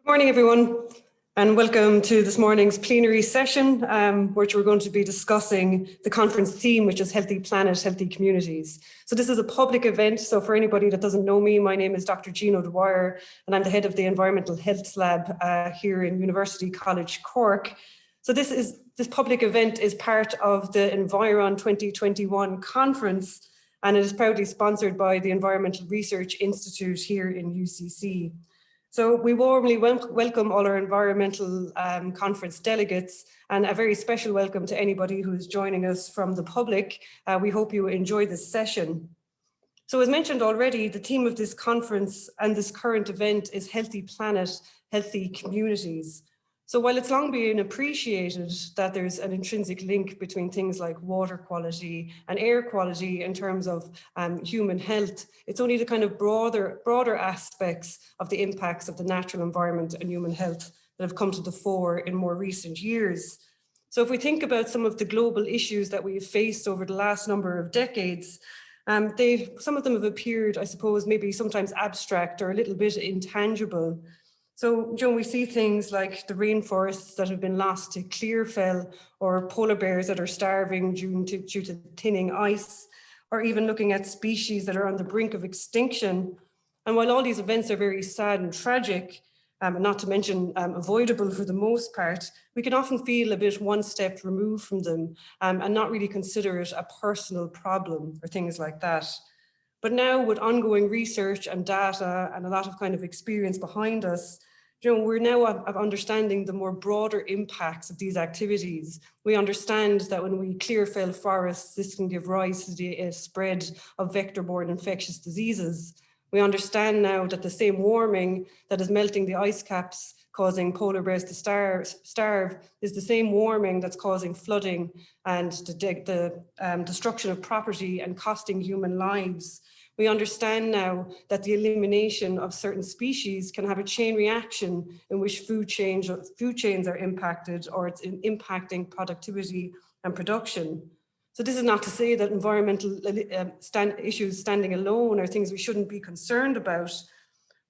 Good morning, everyone, and welcome to this morning's plenary session, which we're going to be discussing the conference theme, which is Healthy Planet, Healthy Communities. So this is a public event. So for anybody that doesn't know me, my name is Dr. Gino Dwyer, and I'm the head of the Environmental Health Lab here in University College Cork. So this public event is part of the Environ 2021 conference, and it is proudly sponsored by the Environmental Research Institute here in UCC. So we warmly welcome all our environmental conference delegates, and a very special welcome to anybody who is joining us from the public. We hope you enjoy this session. So as mentioned already, the theme of this conference and this current event is Healthy Planet, Healthy Communities. So while it's long been appreciated that there's an intrinsic link between things like water quality and air quality in terms of human health, it's only the kind of broader aspects of the impacts of the natural environment and human health that have come to the fore in more recent years. So if we think about some of the global issues that we've faced over the last number of decades, some of them have appeared, I suppose, maybe sometimes abstract or a little bit intangible. So, we see things like the rainforests that have been lost to clearfell, or polar bears that are starving due to thinning ice, or even looking at species that are on the brink of extinction. And while all these events are very sad and tragic, and not to mention avoidable for the most part, we can often feel a bit one step removed from them and not really consider it a personal problem or things like that. But now with ongoing research and data and a lot of kind of experience behind us, we're now understanding the more broader impacts of these activities. We understand that when we clear fell forests, this can give rise to the spread of vector-borne infectious diseases. We understand now that the same warming that is melting the ice caps, causing polar bears to starve, is the same warming that's causing flooding and the destruction of property and costing human lives. We understand now that the elimination of certain species can have a chain reaction in which food chains are impacted, or it's impacting productivity and production. So this is not to say that environmental issues standing alone are things we shouldn't be concerned about,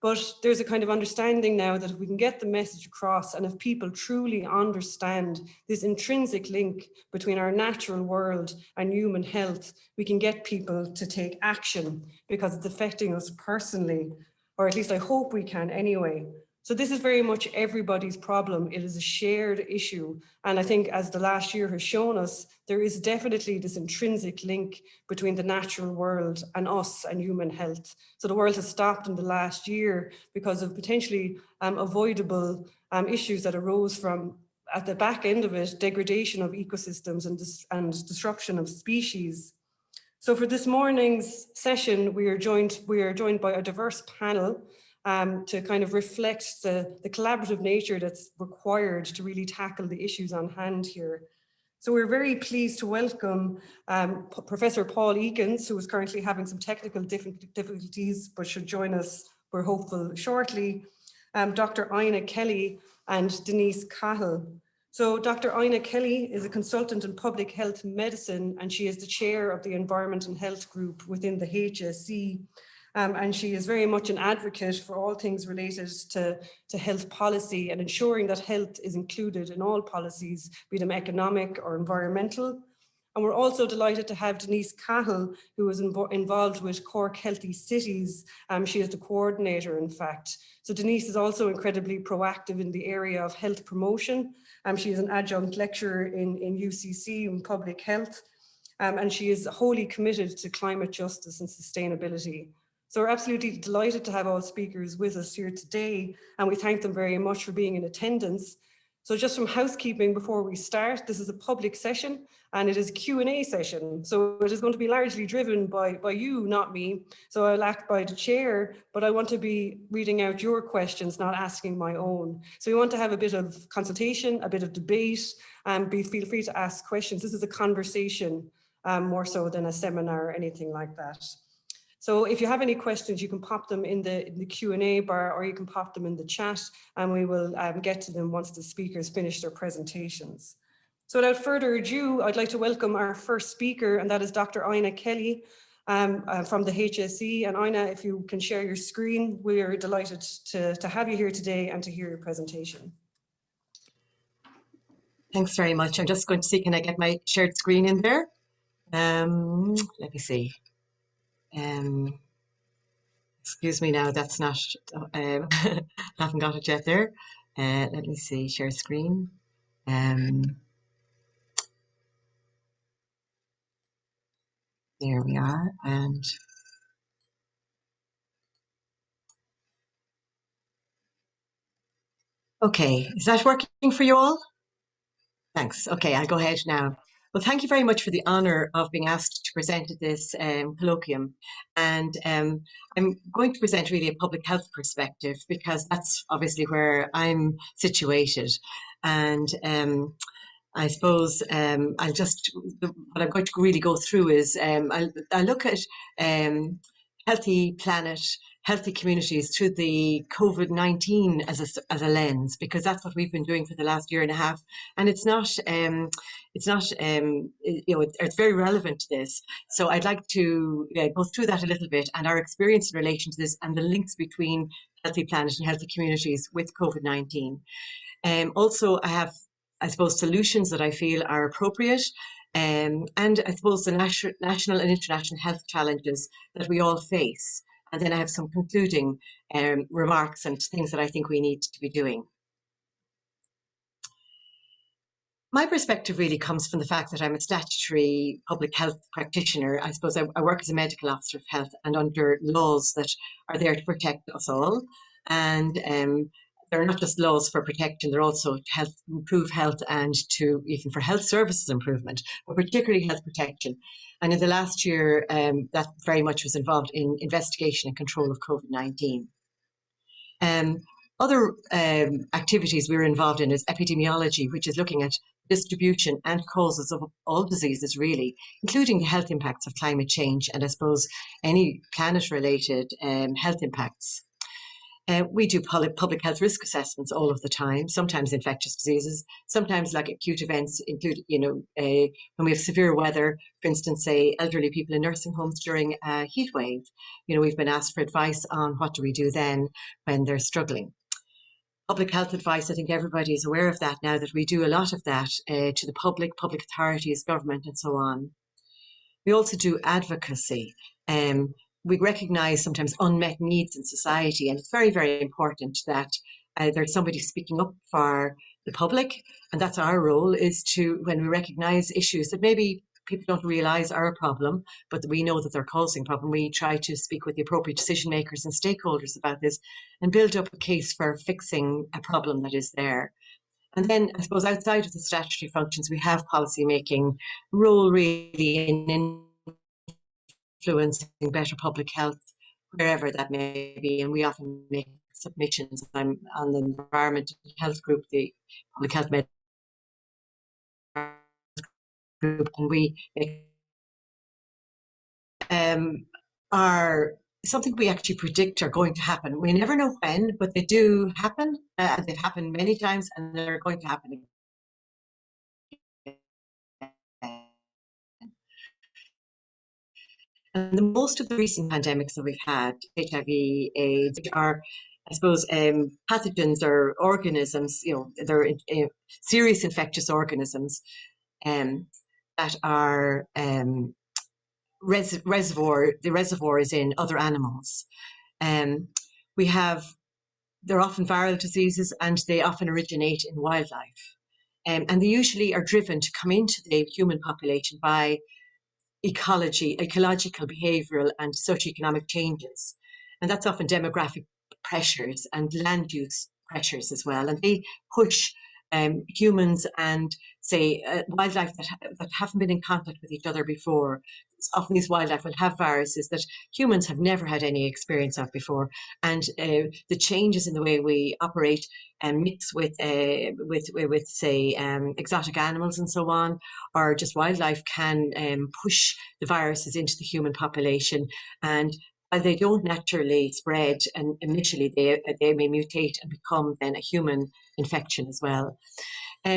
but there's a kind of understanding now that if we can get the message across, and if people truly understand this intrinsic link between our natural world and human health, we can get people to take action because it's affecting us personally, or at least I hope we can anyway. So this is very much everybody's problem. It is a shared issue. And I think as the last year has shown us, there is definitely this intrinsic link between the natural world and us and human health. So the world has stopped in the last year because of potentially avoidable issues that arose from, at the back end of it, degradation of ecosystems and disruption of species. So for this morning's session, we are joined by a diverse panel to kind of reflect the collaborative nature that's required to really tackle the issues on hand here. So we're very pleased to welcome Professor Paul Eakins, who is currently having some technical difficulties, but should join us, we're hopeful, shortly, Dr. Ina Kelly and Denise Cahill. So Dr. Ina Kelly is a consultant in public health medicine, and she is the chair of the Environment and Health Group within the HSE. And she is very much an advocate for all things related to health policy and ensuring that health is included in all policies, be them economic or environmental. And we're also delighted to have Denise Cahill, who is involved with Cork Healthy Cities. She is the coordinator, in fact. So Denise is also incredibly proactive in the area of health promotion. She is an adjunct lecturer in UCC in public health, and she is wholly committed to climate justice and sustainability. So we're absolutely delighted to have all speakers with us here today, and we thank them very much for being in attendance. So just from housekeeping before we start, this is a public session and it is a Q&A session. So it is going to be largely driven by you, not me. So I'll act by the chair, but I want to be reading out your questions, not asking my own. So we want to have a bit of consultation, a bit of debate, and feel free to ask questions. This is a conversation more so than a seminar or anything like that. So if you have any questions, you can pop them in the Q&A bar, or you can pop them in the chat, and we will get to them once the speakers finish their presentations. So without further ado, I'd like to welcome our first speaker, and that is Dr. Ina Kelly. from the HSE. And Ina, if you can share your screen, we are delighted to have you here today and to hear your presentation. Thanks very much. I'm just going to see, can I get my shared screen in there? Let me see. Excuse me now, that's not, haven't got it yet there. Let me see, share screen. There we are. And okay, is that working for you all? Thanks. Okay, I'll go ahead now. Well, thank you very much for the honour of being asked to present at this colloquium. And I'm going to present really a public health perspective because that's obviously where I'm situated. And I suppose what I'm going to really go through is I'll look at healthy planet, healthy communities through the COVID-19 as a lens, because that's what we've been doing for the last year and a half, and it's very relevant to this. So I'd like to go through that a little bit and our experience in relation to this and the links between healthy planet and healthy communities with COVID-19. Also, I have, I suppose, solutions that I feel are appropriate, and I suppose the national and international health challenges that we all face. And then I have some concluding remarks and things that I think we need to be doing. My perspective really comes from the fact that I'm a statutory public health practitioner. I suppose I work as a medical officer of health and under laws that are there to protect us all. And they're not just laws for protection, they're also to help improve health and to even for health services improvement, but particularly health protection. And in the last year, that very much was involved in investigation and control of COVID-19. Other activities we were involved in is epidemiology, which is looking at distribution and causes of all diseases, really, including the health impacts of climate change and I suppose any planet-related health impacts. We do public health risk assessments all of the time, sometimes infectious diseases, sometimes like acute events, include, when we have severe weather, for instance, say elderly people in nursing homes during a heat wave. We've been asked for advice on what do we do then when they're struggling. Public health advice, I think everybody is aware of that now, that we do a lot of that to the public authorities, government and so on. We also do advocacy. We recognise sometimes unmet needs in society, and it's very, very important that there's somebody speaking up for the public, and that's our role, is to, when we recognise issues that maybe people don't realise are a problem, but we know that they're causing a problem, we try to speak with the appropriate decision makers and stakeholders about this and build up a case for fixing a problem that is there. And then I suppose outside of the statutory functions, we have policy making role really in influencing better public health wherever that may be, and we often make submissions. I'm on the Environment and Health Group, the Public Health Med Group, and we are something we actually predict are going to happen. We never know when, but they do happen, and they've happened many times, and they're going to happen again. And most of the recent pandemics that we've had, HIV, AIDS, are, I suppose, pathogens or organisms, they're serious infectious organisms that are the reservoir is in other animals. They're often viral diseases, and they often originate in wildlife. And they usually are driven to come into the human population by ecological, behavioural and socioeconomic changes. And that's often demographic pressures and land use pressures as well. And they push humans and, say, wildlife that haven't been in contact with each other before. Often these wildlife will have viruses that humans have never had any experience of before. And the changes in the way we operate and mix with say, exotic animals and so on, or just wildlife can push the viruses into the human population. And while they don't naturally spread, and initially they may mutate and become then a human infection as well.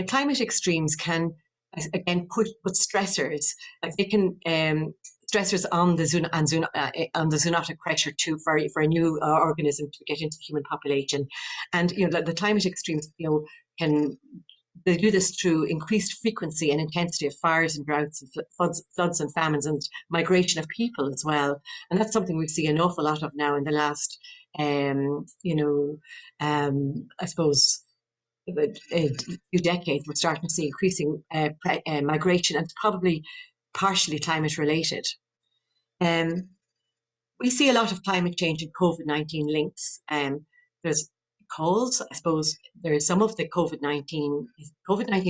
Climate extremes can, again, put stressors, like they can stressors on the zoonotic pressure for a new organism to get into the human population. And the climate extremes can they do this through increased frequency and intensity of fires and droughts and floods and famines and migration of people as well. And that's something we see an awful lot of now in the last I suppose a few decades. We're starting to see increasing migration, and it's probably partially climate related. We see a lot of climate change and COVID-19 links. There's calls, I suppose, there's some of the COVID-19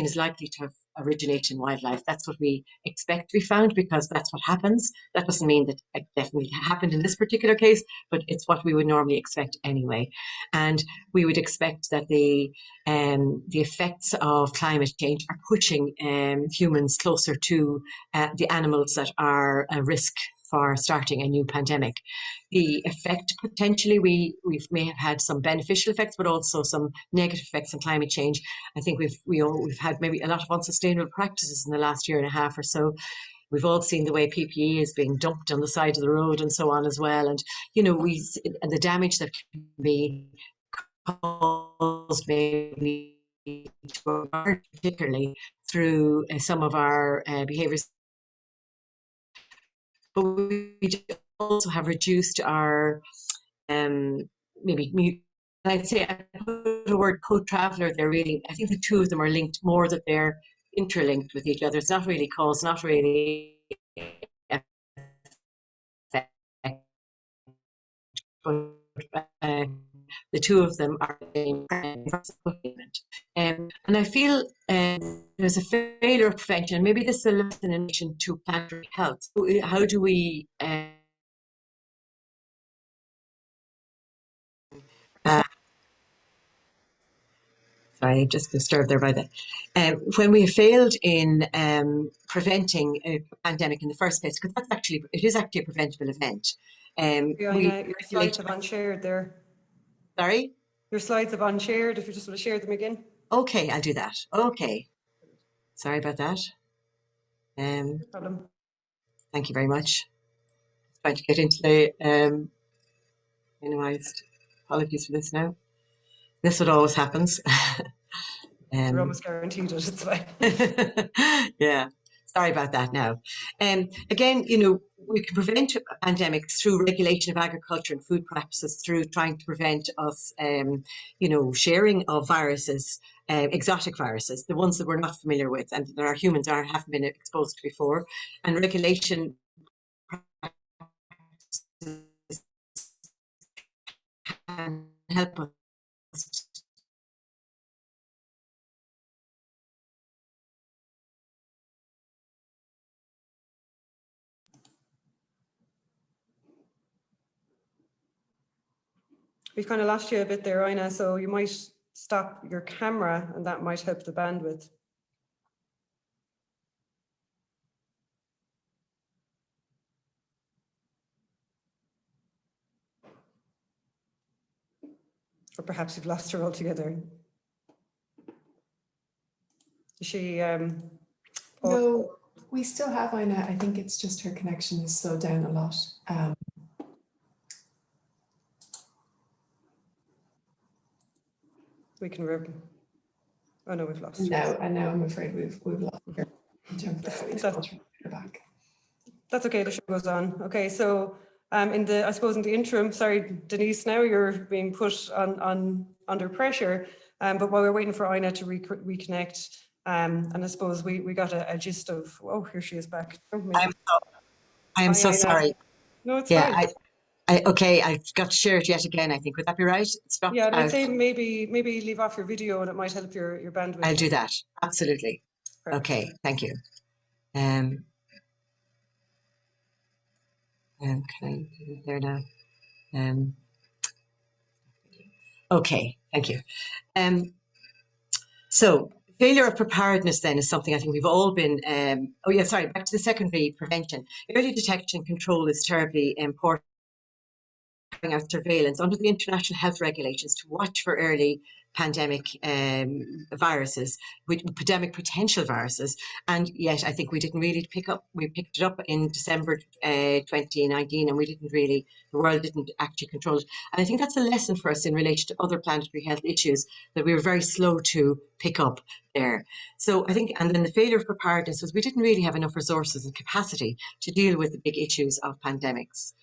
is likely to have originated in wildlife. That's what we expect to be found, because that's what happens. That doesn't mean that it definitely happened in this particular case, but it's what we would normally expect anyway. And we would expect that the effects of climate change are pushing humans closer to the animals that are a risk for starting a new pandemic. The effect, potentially, we may have had some beneficial effects, but also some negative effects on climate change. I think we've had maybe a lot of unsustainable practices in the last year and a half or so. We've all seen the way PPE is being dumped on the side of the road and so on as well. And, and the damage that can be caused maybe particularly through some of our behaviours. But we also have reduced our maybe. I'd say I put the word co-traveller there. Really, I think the two of them are linked more, that they're interlinked with each other. It's not really cause, not really effect. The two of them are and I feel there's a failure of prevention. Maybe this is a lesson in relation to planetary health. How do we sorry, just disturbed there by that. When we failed in preventing a pandemic in the first place, because it is actually a preventable event. Your slides have unshared there. Sorry? Your slides have unshared, if you just want to share them again. Okay, I'll do that. Okay. Sorry about that. No problem. Thank you very much. Trying to get into the minimized. Apologies for this now. This is what always happens. You're almost guaranteed it, it's fine. Yeah, sorry about that now. Again, we can prevent pandemics through regulation of agriculture and food practices, through trying to prevent us, sharing of viruses, exotic viruses, the ones that we're not familiar with and that our humans haven't been exposed to before, and regulation can help us. We've kind of lost you a bit there, Ina, so you might stop your camera and that might help the bandwidth. Or perhaps you've lost her altogether. Is she? No, we still have Ina. I think it's just her connection has slowed down a lot. We can. Oh no, we've lost. No, and now I'm afraid we've lost her. Her back. That's okay. The show goes on. Okay, so in the interim, sorry, Denise. Now you're being put on under pressure. But while we're waiting for Ina to reconnect, and I suppose we got a gist of. Oh, here she is back. I am so sorry. No, it's fine. Okay, I've got to share it yet again, I think. Would that be right? Yeah, I'd say maybe leave off your video and it might help your bandwidth. I'll do that. Absolutely. Perfect. Okay, thank you. Okay, there now. Okay, thank you. So failure of preparedness then is something I think we've all been, back to the second V, prevention. Early detection and control is terribly important. Out surveillance under the international health regulations to watch for early pandemic viruses, pandemic potential viruses, and yet I think we didn't really pick up. We picked it up in December 2019, and the world didn't actually control it. And I think that's a lesson for us in relation to other planetary health issues that we were very slow to pick up there. So I think, and then the failure of preparedness was we didn't really have enough resources and capacity to deal with the big issues of pandemics.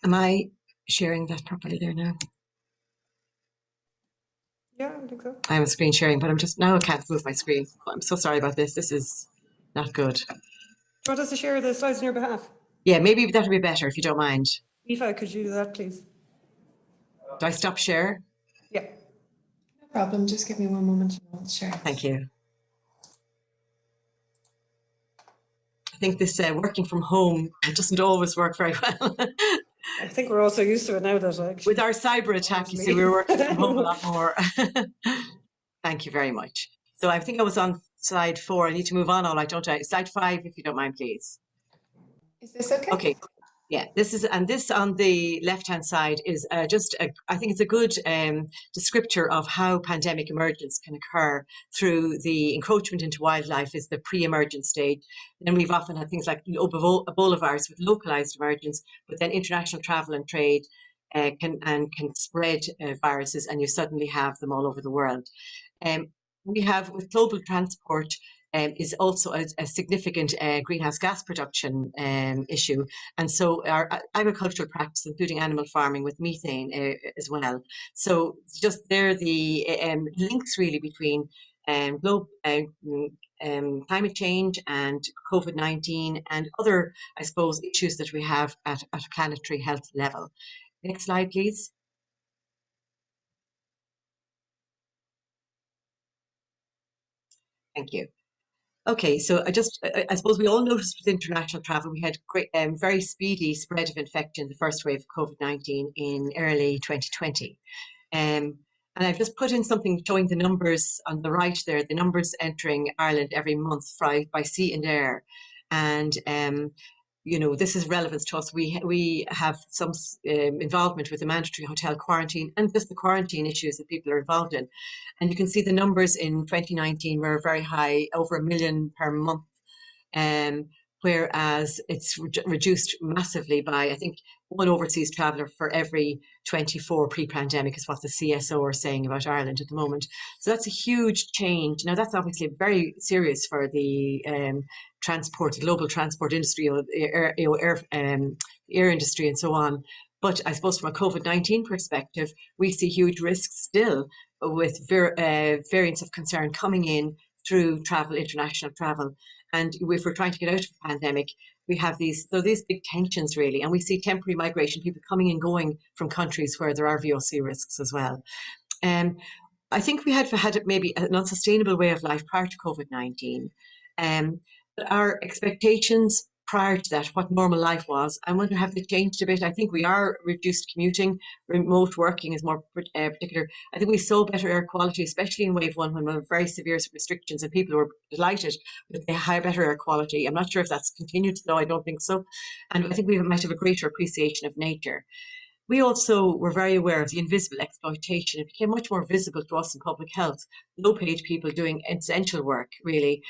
Am I sharing that properly there now? Yeah, I think so. I'm screen sharing, but now I can't move my screen. I'm so sorry about this. This is not good. Do you want us to share the slides on your behalf? Yeah, maybe that would be better if you don't mind. Aoife, could you do that, please? Do I stop share? Yeah. No problem. Just give me one moment and I'll share. Thank you. I think this working from home doesn't always work very well. I think we're also used to it now that actually. With our cyber attack, you see, we were working from home a lot more. Thank you very much. So I think I was on slide 4. I need to move on, all right, don't I? Slide 5, if you don't mind, please. Is this okay? Okay. Yeah, this on the left-hand side is I think it's a good descriptor of how pandemic emergence can occur through the encroachment into wildlife is the pre-emergent stage. Then we've often had things like Ebola virus with localized emergence, but then international travel and trade can spread viruses, and you suddenly have them all over the world. We have with global transport is also a significant greenhouse gas production issue. And so our agricultural practice, including animal farming with methane as well. So just there the links really between climate change and COVID-19 and other, I suppose, issues that we have at a planetary health level. Next slide, please. Thank you. Okay, so I suppose we all noticed with international travel, we had great, very speedy spread of infection, the first wave of COVID-19 in early 2020. And I've just put in something showing the numbers on the right there, the numbers entering Ireland every month by sea and air. And you know, this is relevance to us. We have some involvement with the mandatory hotel quarantine and just the quarantine issues that people are involved in. And you can see the numbers in 2019 were very high, over 1 million per month. Whereas it's reduced massively by, I think, 1 overseas traveller for every 24 pre-pandemic is what the CSO are saying about Ireland at the moment. So that's a huge change. Now, that's obviously very serious for the global transport industry, air industry and so on. But I suppose from a COVID-19 perspective, we see huge risks still with variants of concern coming in through international travel. And if we're trying to get out of the pandemic, we have these big tensions really, and we see temporary migration, people coming and going from countries where there are VOC risks as well. I think we had maybe an unsustainable way of life prior to COVID-19. But our expectations prior to that, what normal life was, I wonder, have they changed a bit? I think we are reduced commuting, remote working is more particular. I think we saw better air quality, especially in wave 1 when we had very severe restrictions and people were delighted with the better air quality. I'm not sure if that's continued though, I don't think so. And I think we might have a greater appreciation of nature. We also were very aware of the invisible exploitation. It became much more visible to us in public health. Low-paid people doing essential work, really.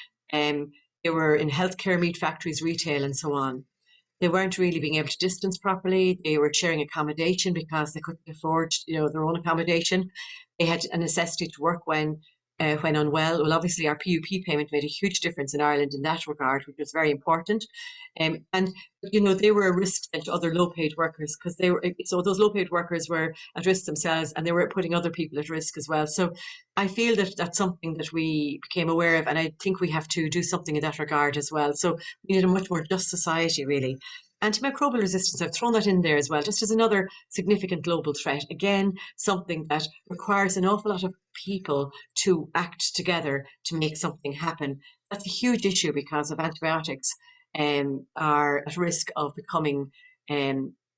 They were in healthcare, meat factories, retail, and so on. They weren't really being able to distance properly. They were sharing accommodation because they couldn't afford, their own accommodation. They had a necessity to work when unwell. Well, obviously, our PUP payment made a huge difference in Ireland in that regard, which was very important. And they were a risk then to other low-paid workers because those low-paid workers were at risk themselves, and they were putting other people at risk as well. So I feel that that's something that we became aware of, and I think we have to do something in that regard as well. So we need a much more just society, really. Antimicrobial resistance, I've thrown that in there as well, just as another significant global threat. Again, something that requires an awful lot of people to act together to make something happen. That's a huge issue because of antibiotics are at risk of becoming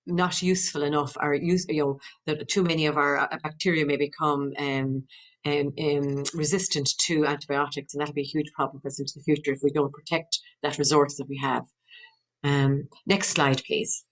not useful enough, or that too many of our bacteria may become resistant to antibiotics, and that'll be a huge problem for us into the future if we don't protect that resource that we have. Next slide, please.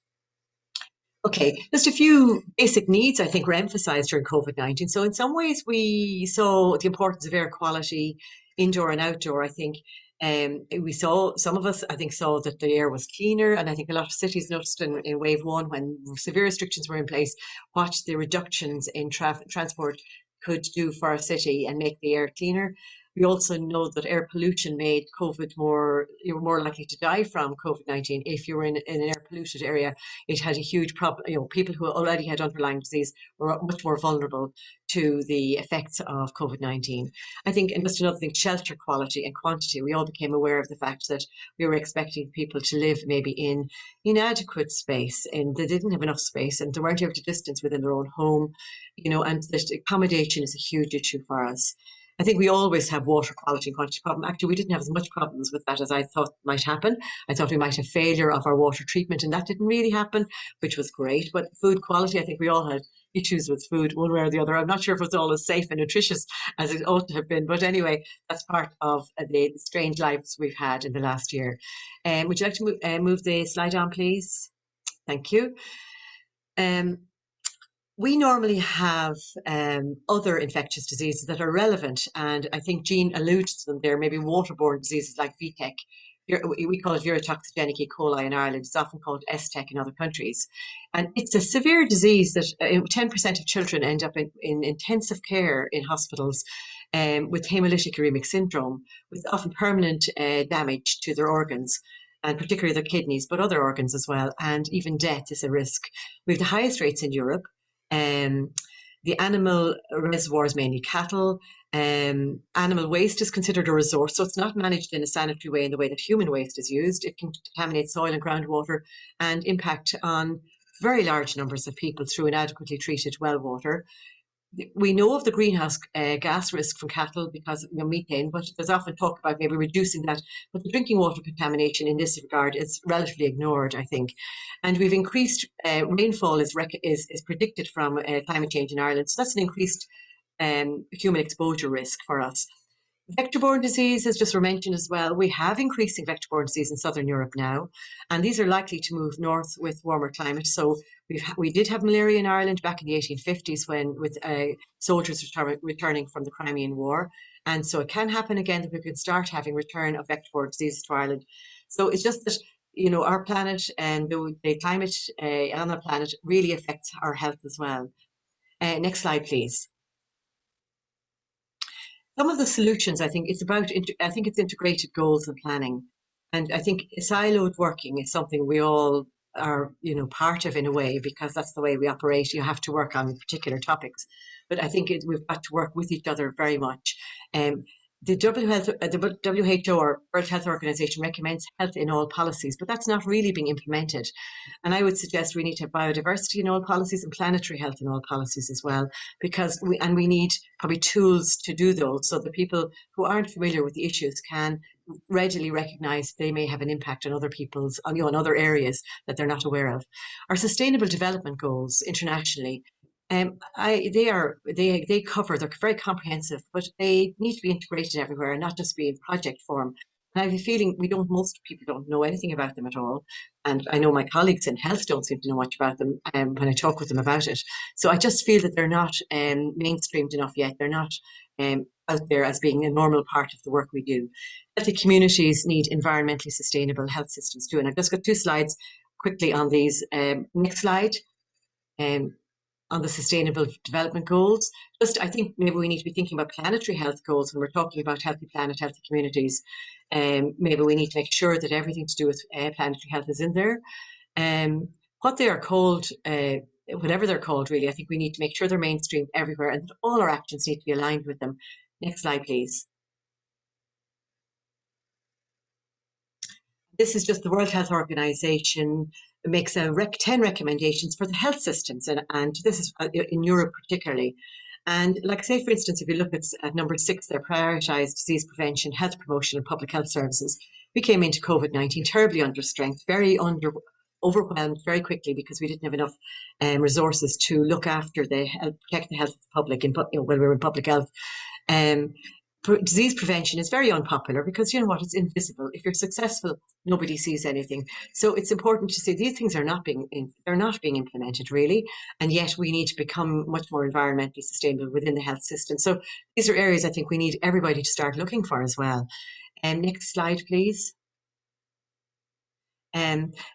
Okay, just a few basic needs I think were emphasized during COVID-19. So in some ways we saw the importance of air quality, indoor and outdoor. I think we saw, some of us I think saw that the air was cleaner, and I think a lot of cities noticed in wave one, when severe restrictions were in place, what the reductions in transport could do for our city and make the air cleaner. We also know that air pollution made COVID more, you were more likely to die from COVID-19 if you were in an air polluted area. It had a huge problem. You know, people who already had underlying disease were much more vulnerable to the effects of COVID-19. I think, and just another thing, shelter quality and quantity. We all became aware of the fact that we were expecting people to live maybe in inadequate space, and they didn't have enough space, and they weren't able to distance within their own home, you know, and that accommodation is a huge issue for us. I think we always have water quality and quantity problem. Actually, we didn't have as much problems with that as I thought might happen. I thought we might have failure of our water treatment, and that didn't really happen, which was great. But food quality, I think we all had issues with food one way or the other. I'm not sure if it's all as safe and nutritious as it ought to have been. But anyway, that's part of the strange lives we've had in the last year. Would you like to move the slide on, please? Thank you. We normally have other infectious diseases that are relevant, and I think Jean alludes to them there, maybe waterborne diseases like VTEC. We call it virotoxigenic E. coli in Ireland. It's often called STEC in other countries. And it's a severe disease that 10% of children end up in intensive care in hospitals with hemolytic uremic syndrome, with often permanent damage to their organs, and particularly their kidneys, but other organs as well. And even death is a risk. We have the highest rates in Europe. The animal reservoirs, mainly cattle. Animal waste is considered a resource, so it's not managed in a sanitary way in the way that human waste is used. It can contaminate soil and groundwater and impact on very large numbers of people through inadequately treated well water. We know of the greenhouse gas risk from cattle because of methane, but there's often talk about maybe reducing that. But the drinking water contamination in this regard is relatively ignored, I think. And we've increased rainfall is predicted from climate change in Ireland. So that's an increased human exposure risk for us. Vector-borne disease, as just were mentioned as well, we have increasing vector-borne disease in Southern Europe now, and these are likely to move north with warmer climate. So we did have malaria in Ireland back in the 1850s when with soldiers returning from the Crimean War, and so it can happen again that we can start having return of vector-borne diseases to Ireland. So it's just that, you know, our planet and the climate on the planet really affects our health as well. Next slide, please. Some of the solutions, I think, it's integrated goals and planning. And I think siloed working is something we all are, you know, part of in a way, because that's the way we operate. You have to work on particular topics. But I think we've got to work with each other very much. The WHO, or World Health Organization, recommends health in all policies, but that's not really being implemented. And I would suggest we need to have biodiversity in all policies and planetary health in all policies as well, because we need probably tools to do those, so that people who aren't familiar with the issues can readily recognize they may have an impact on other people's, on other areas that they're not aware of. Our sustainable development goals internationally, they cover, they're very comprehensive, but they need to be integrated everywhere and not just be in project form. And I have a feeling most people don't know anything about them at all. And I know my colleagues in health don't seem to know much about them when I talk with them about it. So I just feel that they're not mainstreamed enough yet. They're not out there as being a normal part of the work we do. Healthy communities need environmentally sustainable health systems too. And I've just got 2 slides quickly on these. Next slide. On the sustainable development goals. I think maybe we need to be thinking about planetary health goals when we're talking about healthy planet, healthy communities. Maybe we need to make sure that everything to do with planetary health is in there. What they are called, whatever they're called really, I think we need to make sure they're mainstreamed everywhere and that all our actions need to be aligned with them. Next slide, please. This is just the World Health Organization makes 10 recommendations for the health systems, and this is in Europe particularly. And like say, for instance, if you look at number 6, they prioritise disease prevention, health promotion and public health services. We came into COVID-19 terribly under strength, overwhelmed very quickly because we didn't have enough resources to look after protect the health of the public when we were in public health. disease prevention is very unpopular because, you know what, it's invisible. If you're successful, nobody sees anything. So it's important to say these things are not being implemented really, and yet we need to become much more environmentally sustainable within the health system. So these are areas I think we need everybody to start looking for as well. Next slide, please.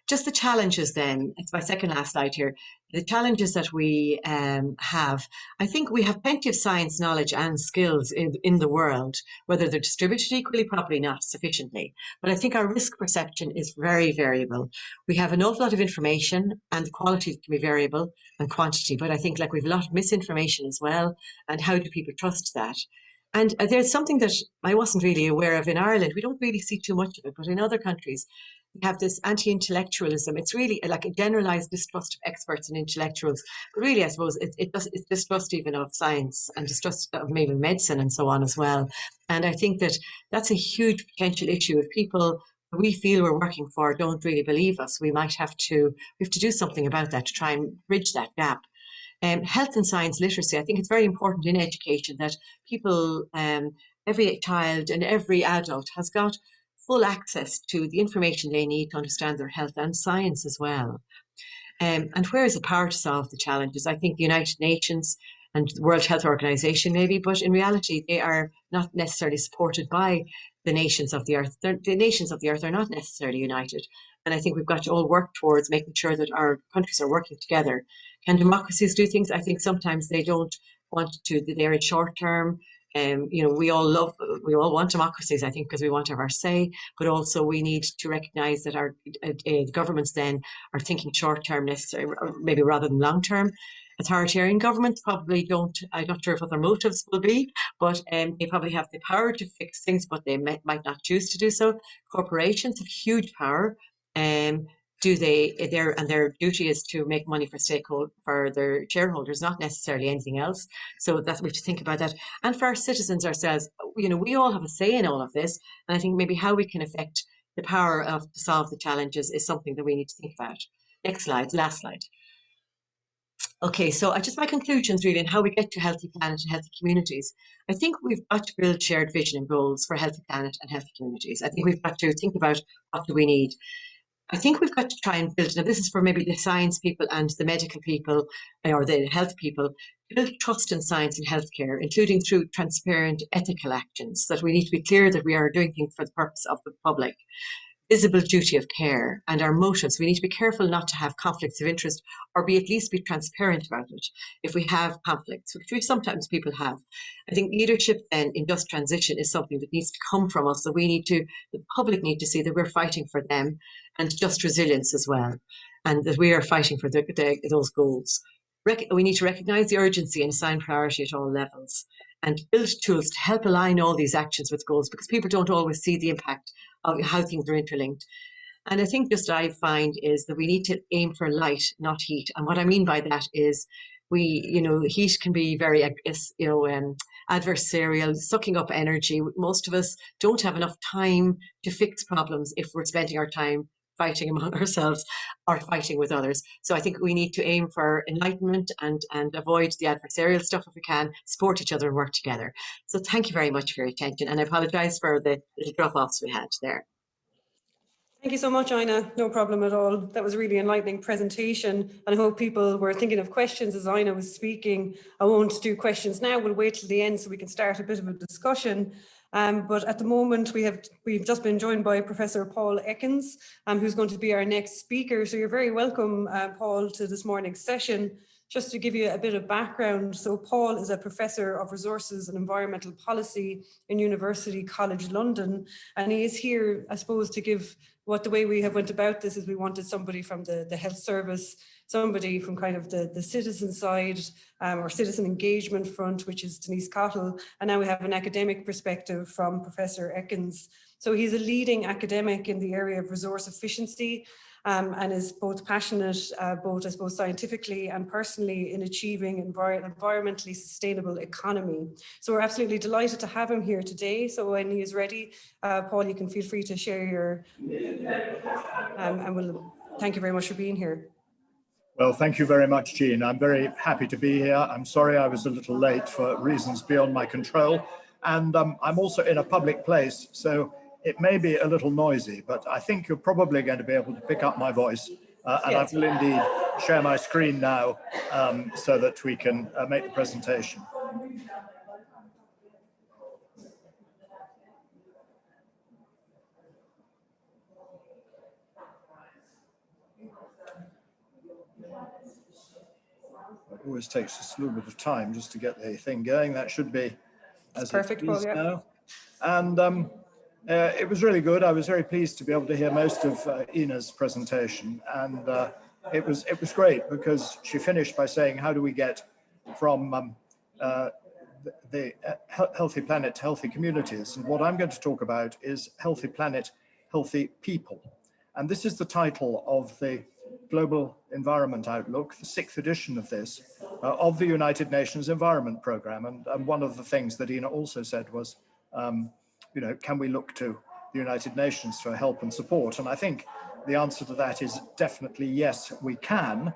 Just the challenges then, it's my second last slide here. The challenges that we have, I think we have plenty of science knowledge and skills in the world, whether they're distributed equally, probably not sufficiently. But I think our risk perception is very variable. We have an awful lot of information and the quality can be variable and quantity, but I think like we've a lot of misinformation as well. And how do people trust that? And there's something that I wasn't really aware of in Ireland. We don't really see too much of it, but in other countries, we have this anti-intellectualism. It's really like a generalized distrust of experts and intellectuals. But really, I suppose it's distrust even of science and distrust of maybe medicine and so on as well. And I think that that's a huge potential issue. If people we feel we're working for don't really believe us, we have to do something about that to try and bridge that gap. Health and science literacy, I think it's very important in education that people, every child and every adult has got full access to the information they need to understand their health and science as well. And where is the power to solve the challenges? I think the United Nations and the World Health Organization maybe, but in reality, they are not necessarily supported by the nations of the earth. The nations of the earth are not necessarily united. And I think we've got to all work towards making sure that our countries are working together. Can democracies do things? I think sometimes they don't want to, they're in short term. You know, we all want democracies, I think, because we want to have our say, but also we need to recognize that our governments then are thinking short term necessary, or maybe rather than long term. Authoritarian governments probably don't, I'm not sure what their motives will be, but they probably have the power to fix things, but they might not choose to do so. Corporations have huge power. Their duty is to make money for their shareholders, not necessarily anything else. So that we have to think about that. And for our citizens ourselves, you know, we all have a say in all of this. And I think maybe how we can affect the power to solve the challenges is something that we need to think about. Next slide, last slide. Okay, so just my conclusions really on how we get to healthy planet and healthy communities. I think we've got to build shared vision and goals for a healthy planet and healthy communities. I think we've got to think about what do we need. I think we've got to try and build, now this is for maybe the science people and the medical people or the health people, build trust in science and healthcare, including through transparent ethical actions, that we need to be clear that we are doing things for the purpose of the public. Visible duty of care and our motives. We need to be careful not to have conflicts of interest or at least be transparent about it if we have conflicts, which sometimes people have. I think leadership then in just transition is something that needs to come from us, that the public need to see that we're fighting for them, and just resilience as well, and that we are fighting for those goals. We need to recognise the urgency and assign priority at all levels, and build tools to help align all these actions with goals, because people don't always see the impact of how things are interlinked. And I think I find is that we need to aim for light, not heat. And what I mean by that is heat can be very, adversarial, sucking up energy. Most of us don't have enough time to fix problems if we're spending our time fighting among ourselves or fighting with others. So I think we need to aim for enlightenment and avoid the adversarial stuff if we can, support each other and work together. So thank you very much for your attention, and I apologise for the little drop-offs we had there. Thank you so much, Ina. No problem at all. That was a really enlightening presentation. And I hope people were thinking of questions as Ina was speaking. I won't do questions now. We'll wait till the end so we can start a bit of a discussion. But at the moment, we've just been joined by Professor Paul Ekins, who's going to be our next speaker. So you're very welcome, Paul, to this morning's session. Just to give you a bit of background, so Paul is a Professor of Resources and Environmental Policy in University College London, and he is here, I suppose, to give the way we have went about this is we wanted somebody from the health service, somebody from kind of the citizen side or citizen engagement front, which is Denise Cottle, and now we have an academic perspective from Professor Ekins. So he's a leading academic in the area of resource efficiency, and is both passionate, both I suppose scientifically and personally, in achieving environmentally sustainable economy. So we're absolutely delighted to have him here today. So when he is ready, Paul, you can feel free to share your, and we'll thank you very much for being here. Well, thank you very much, Jean. I'm very happy to be here. I'm sorry I was a little late for reasons beyond my control. And I'm also in a public place, so it may be a little noisy, but I think you're probably going to be able to pick up my voice. And Yes. I will indeed share my screen now so that we can make the presentation. It always takes us a little bit of time just to get the thing going. That should be as perfect, it Paul, is yeah. now. And it was really good. I was very pleased to be able to hear most of Ina's presentation, and it was great because she finished by saying, how do we get from the healthy planet to healthy communities? And what I'm going to talk about is healthy planet, healthy people. And this is the title of the Global Environment Outlook, the 6th edition of this, of the United Nations Environment Programme. And one of the things that Ina also said was, you know, can we look to the United Nations for help and support? And I think the answer to that is definitely yes, we can.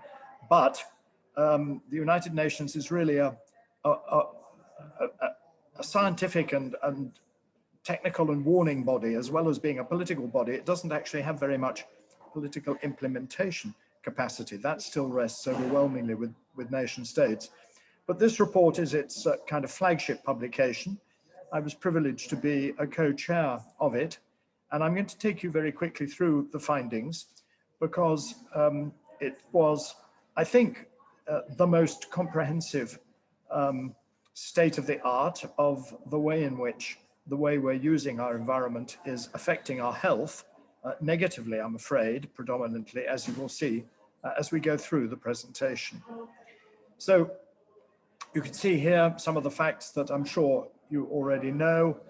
But the United Nations is really a scientific and technical and warning body, as well as being a political body. It doesn't actually have very much political implementation capacity. That still rests overwhelmingly with nation states. But this report is its kind of flagship publication. I was privileged to be a co-chair of it, and I'm going to take you very quickly through the findings because it was, I think, the most comprehensive state of the art of the way in which the way we're using our environment is affecting our health negatively, I'm afraid, predominantly, as you will see, as we go through the presentation. So you can see here some of the facts that I'm sure you already know.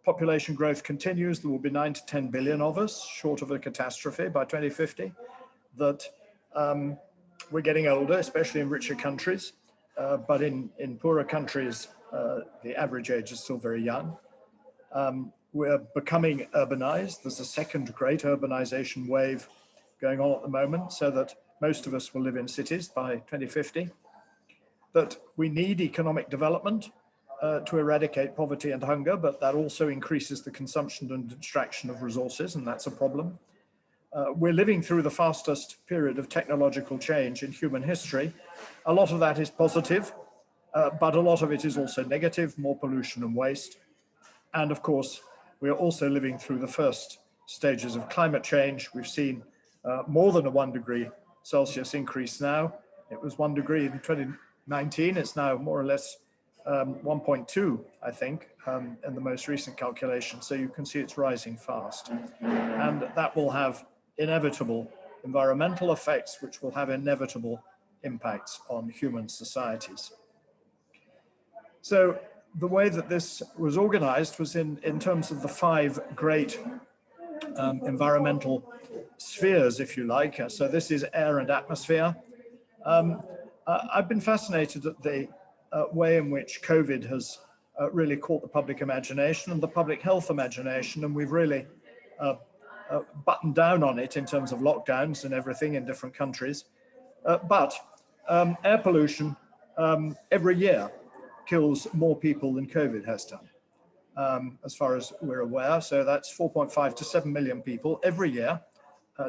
Population growth continues. There will be 9 to 10 billion of us, short of a catastrophe by 2050. That we're getting older, especially in richer countries, but in poorer countries, the average age is still very young. We're becoming urbanized. There's a second great urbanization wave going on at the moment, so that most of us will live in cities by 2050. That we need economic development to eradicate poverty and hunger, but that also increases the consumption and extraction of resources, and that's a problem. We're living through the fastest period of technological change in human history. A lot of that is positive, but a lot of it is also negative, more pollution and waste. And of course, we are also living through the first stages of climate change. We've seen more than a 1 degree Celsius increase now. It was 1 degree in 2019. It's now more or less 1.2, I think, in the most recent calculation. So you can see it's rising fast. And that will have inevitable environmental effects, which will have inevitable impacts on human societies. So the way that this was organized was in terms of the 5 great environmental spheres, if you like. So this is air and atmosphere. I've been fascinated at the way in which COVID has really caught the public imagination and the public health imagination, and we've really buttoned down on it in terms of lockdowns and everything in different countries. But air pollution every year kills more people than COVID has done, as far as we're aware. So that's 4.5 to 7 million people every year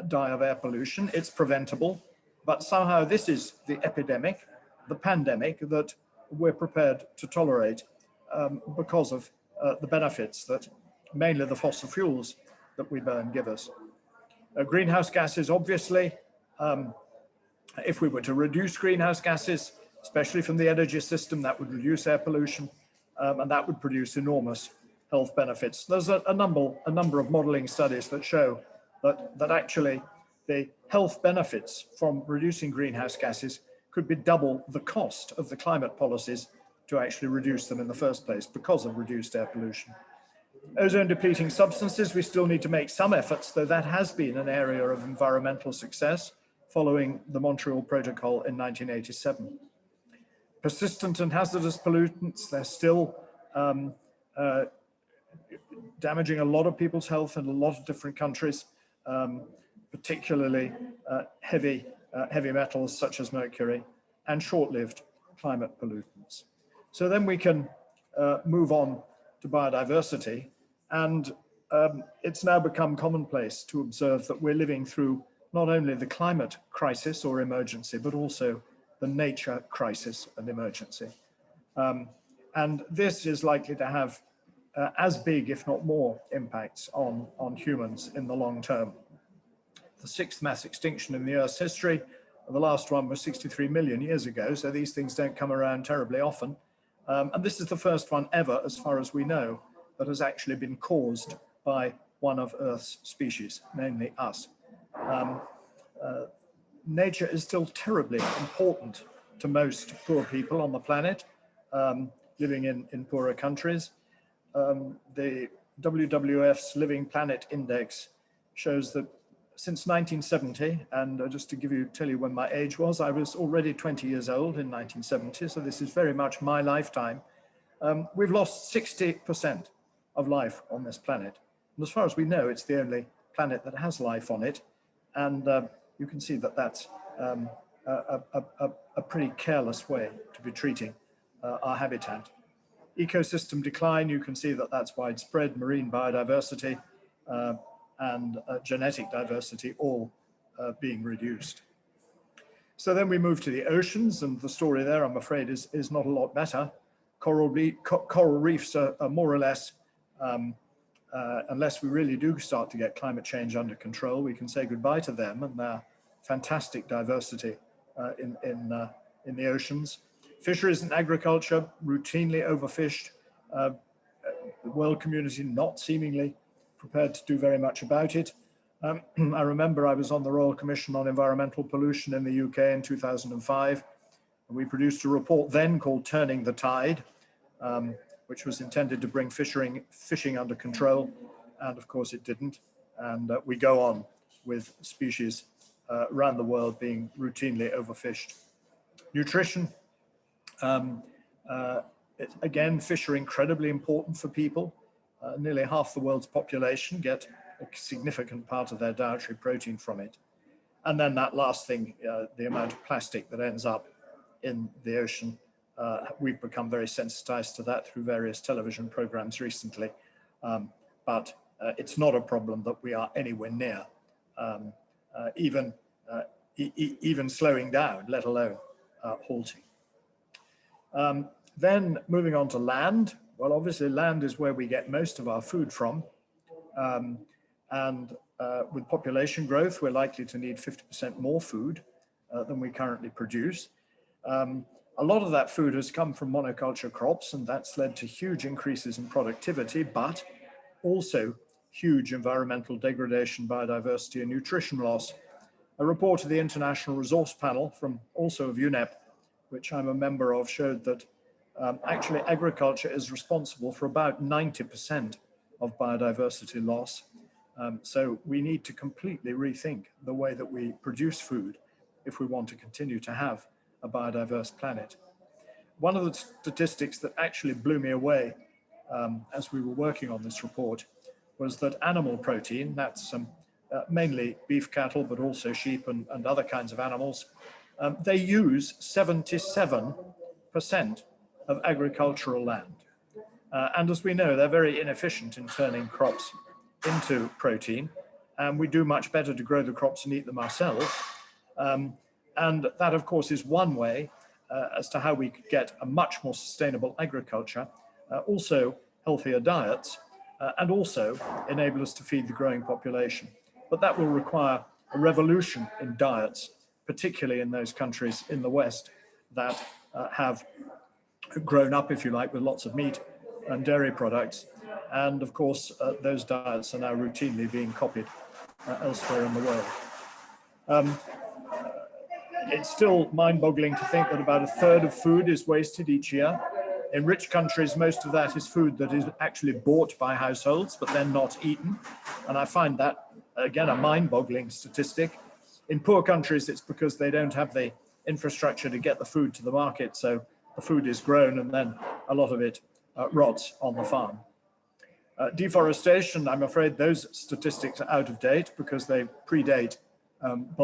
die of air pollution. It's preventable, but somehow this is the epidemic, the pandemic that we're prepared to tolerate because of the benefits that mainly the fossil fuels that we burn give us. Greenhouse gases, obviously, if we were to reduce greenhouse gases, especially from the energy system, that would reduce air pollution, and that would produce enormous health benefits. There's a number of modeling studies that show that actually the health benefits from reducing greenhouse gases could be double the cost of the climate policies to actually reduce them in the first place because of reduced air pollution. Ozone depleting substances, we still need to make some efforts, though that has been an area of environmental success following the Montreal Protocol in 1987. Persistent and hazardous pollutants, they're still damaging a lot of people's health in a lot of different countries, particularly heavy metals such as mercury and short-lived climate pollutants. So then we can move on to biodiversity. And it's now become commonplace to observe that we're living through not only the climate crisis or emergency, but also the nature crisis and emergency. And this is likely to have as big, if not more, impacts on humans in the long term. The sixth mass extinction in the Earth's history, the last one was 63 million years ago, so these things don't come around terribly often. And this is the first one ever, as far as we know, that has actually been caused by one of Earth's species, namely us. Nature is still terribly important to most poor people on the planet, living in poorer countries. The WWF's Living Planet Index shows that since 1970, and just to tell you when my age was, I was already 20 years old in 1970, so this is very much my lifetime. We've lost 60% of life on this planet. And as far as we know, it's the only planet that has life on it. And you can see that that's a pretty careless way to be treating our habitat. Ecosystem decline, you can see that that's widespread. Marine biodiversity and genetic diversity all being reduced. So then we move to the oceans, and the story there, I'm afraid, is not a lot better. Coral reefs are more or less, unless we really do start to get climate change under control, we can say goodbye to them and their fantastic diversity in the oceans. Fisheries and agriculture routinely overfished. The world community not seemingly prepared to do very much about it. I remember I was on the Royal Commission on Environmental Pollution in the UK in 2005. And we produced a report then called Turning the Tide, which was intended to bring fishing under control. And of course it didn't. And we go on with species around the world being routinely overfished. Nutrition. Again, fish are incredibly important for people. Nearly half the world's population get a significant part of their dietary protein from it. And then that last thing, the amount of plastic that ends up in the ocean. We've become very sensitized to that through various television programs recently. But it's not a problem that we are anywhere near, even slowing down, let alone halting. Then moving on to land. Well, obviously land is where we get most of our food from. With population growth, we're likely to need 50% more food than we currently produce. A lot of that food has come from monoculture crops, and that's led to huge increases in productivity, but also huge environmental degradation, biodiversity, and nutrition loss. A report of the International Resource Panel from also of UNEP, which I'm a member of, showed that actually agriculture is responsible for about 90% of biodiversity loss. So we need to completely rethink the way that we produce food if we want to continue to have a biodiverse planet. One of the statistics that actually blew me away as we were working on this report was that animal protein, that's mainly beef cattle, but also sheep and other kinds of animals, they use 77% of agricultural land. And as we know, they're very inefficient in turning crops into protein, and we do much better to grow the crops and eat them ourselves. And that, of course, is one way as to how we could get a much more sustainable agriculture, also healthier diets, and also enable us to feed the growing population. But that will require a revolution in diets, particularly in those countries in the West that have grown up, if you like, with lots of meat and dairy products. And of course, those diets are now routinely being copied elsewhere in the world. It's still mind-boggling to think that about a third of food is wasted each year. In rich countries, most of that is food that is actually bought by households, but then not eaten. And I find that, again, a mind-boggling statistic. In poor countries, it's because they don't have the infrastructure to get the food to the market. So the food is grown and then a lot of it rots on the farm. Deforestation, I'm afraid those statistics are out of date because they predate President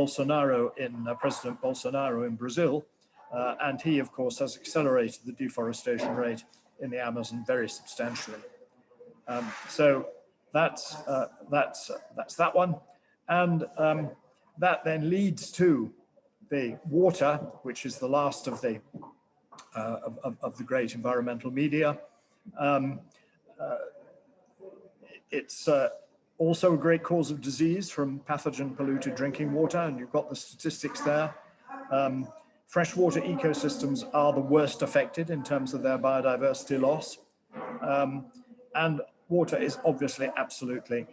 Bolsonaro in Brazil. And he, of course, has accelerated the deforestation rate in the Amazon very substantially. So that's that one. And that then leads to the water, which is the last of the great environmental media. It's also a great cause of disease from pathogen polluted drinking water, and you've got the statistics there. Freshwater ecosystems are the worst affected in terms of their biodiversity loss. And water is obviously absolutely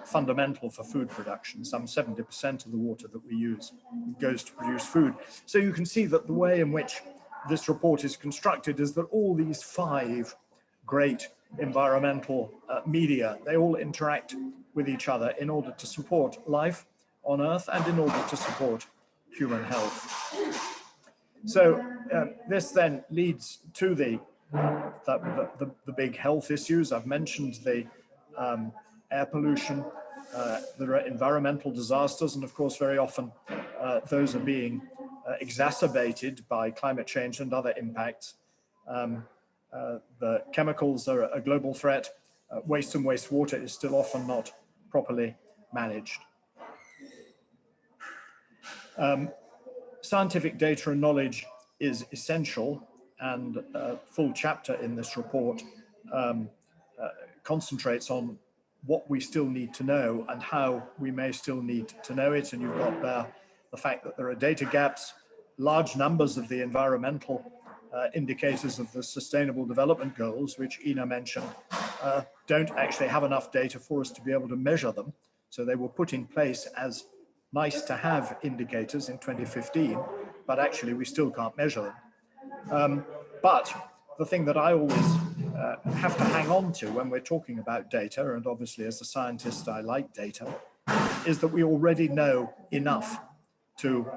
fundamental for food production. Some 70% of the water that we use goes to produce food. So you can see that the way in which this report is constructed is that all these 5 great environmental media, they all interact with each other in order to support life on Earth and in order to support human health. So this then leads to the big health issues. I've mentioned the air pollution, the environmental disasters, and of course very often those are being exacerbated by climate change and other impacts. The chemicals are a global threat. Waste and wastewater is still often not properly managed. Scientific data and knowledge is essential, and a full chapter in this report concentrates on what we still need to know and how we may still need to know it. And you've got there the fact that there are data gaps. Large numbers of the environmental indicators of the Sustainable Development Goals, which Ina mentioned, don't actually have enough data for us to be able to measure them. So they were put in place as nice to have indicators in 2015, but actually we still can't measure them. But the thing that I always have to hang on to when we're talking about data, and obviously as a scientist I like data, is that we already know enough to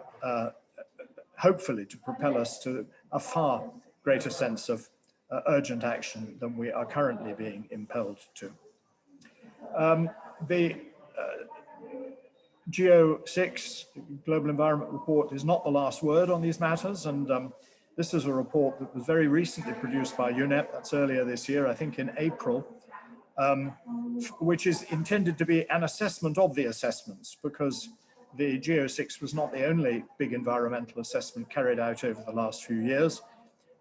hopefully to propel us to a far greater sense of urgent action than we are currently being impelled to. The GEO6, Global Environment Report, is not the last word on these matters, and this is a report that was very recently produced by UNEP, that's earlier this year, I think in April, which is intended to be an assessment of the assessments, because the GEO6 was not the only big environmental assessment carried out over the last few years.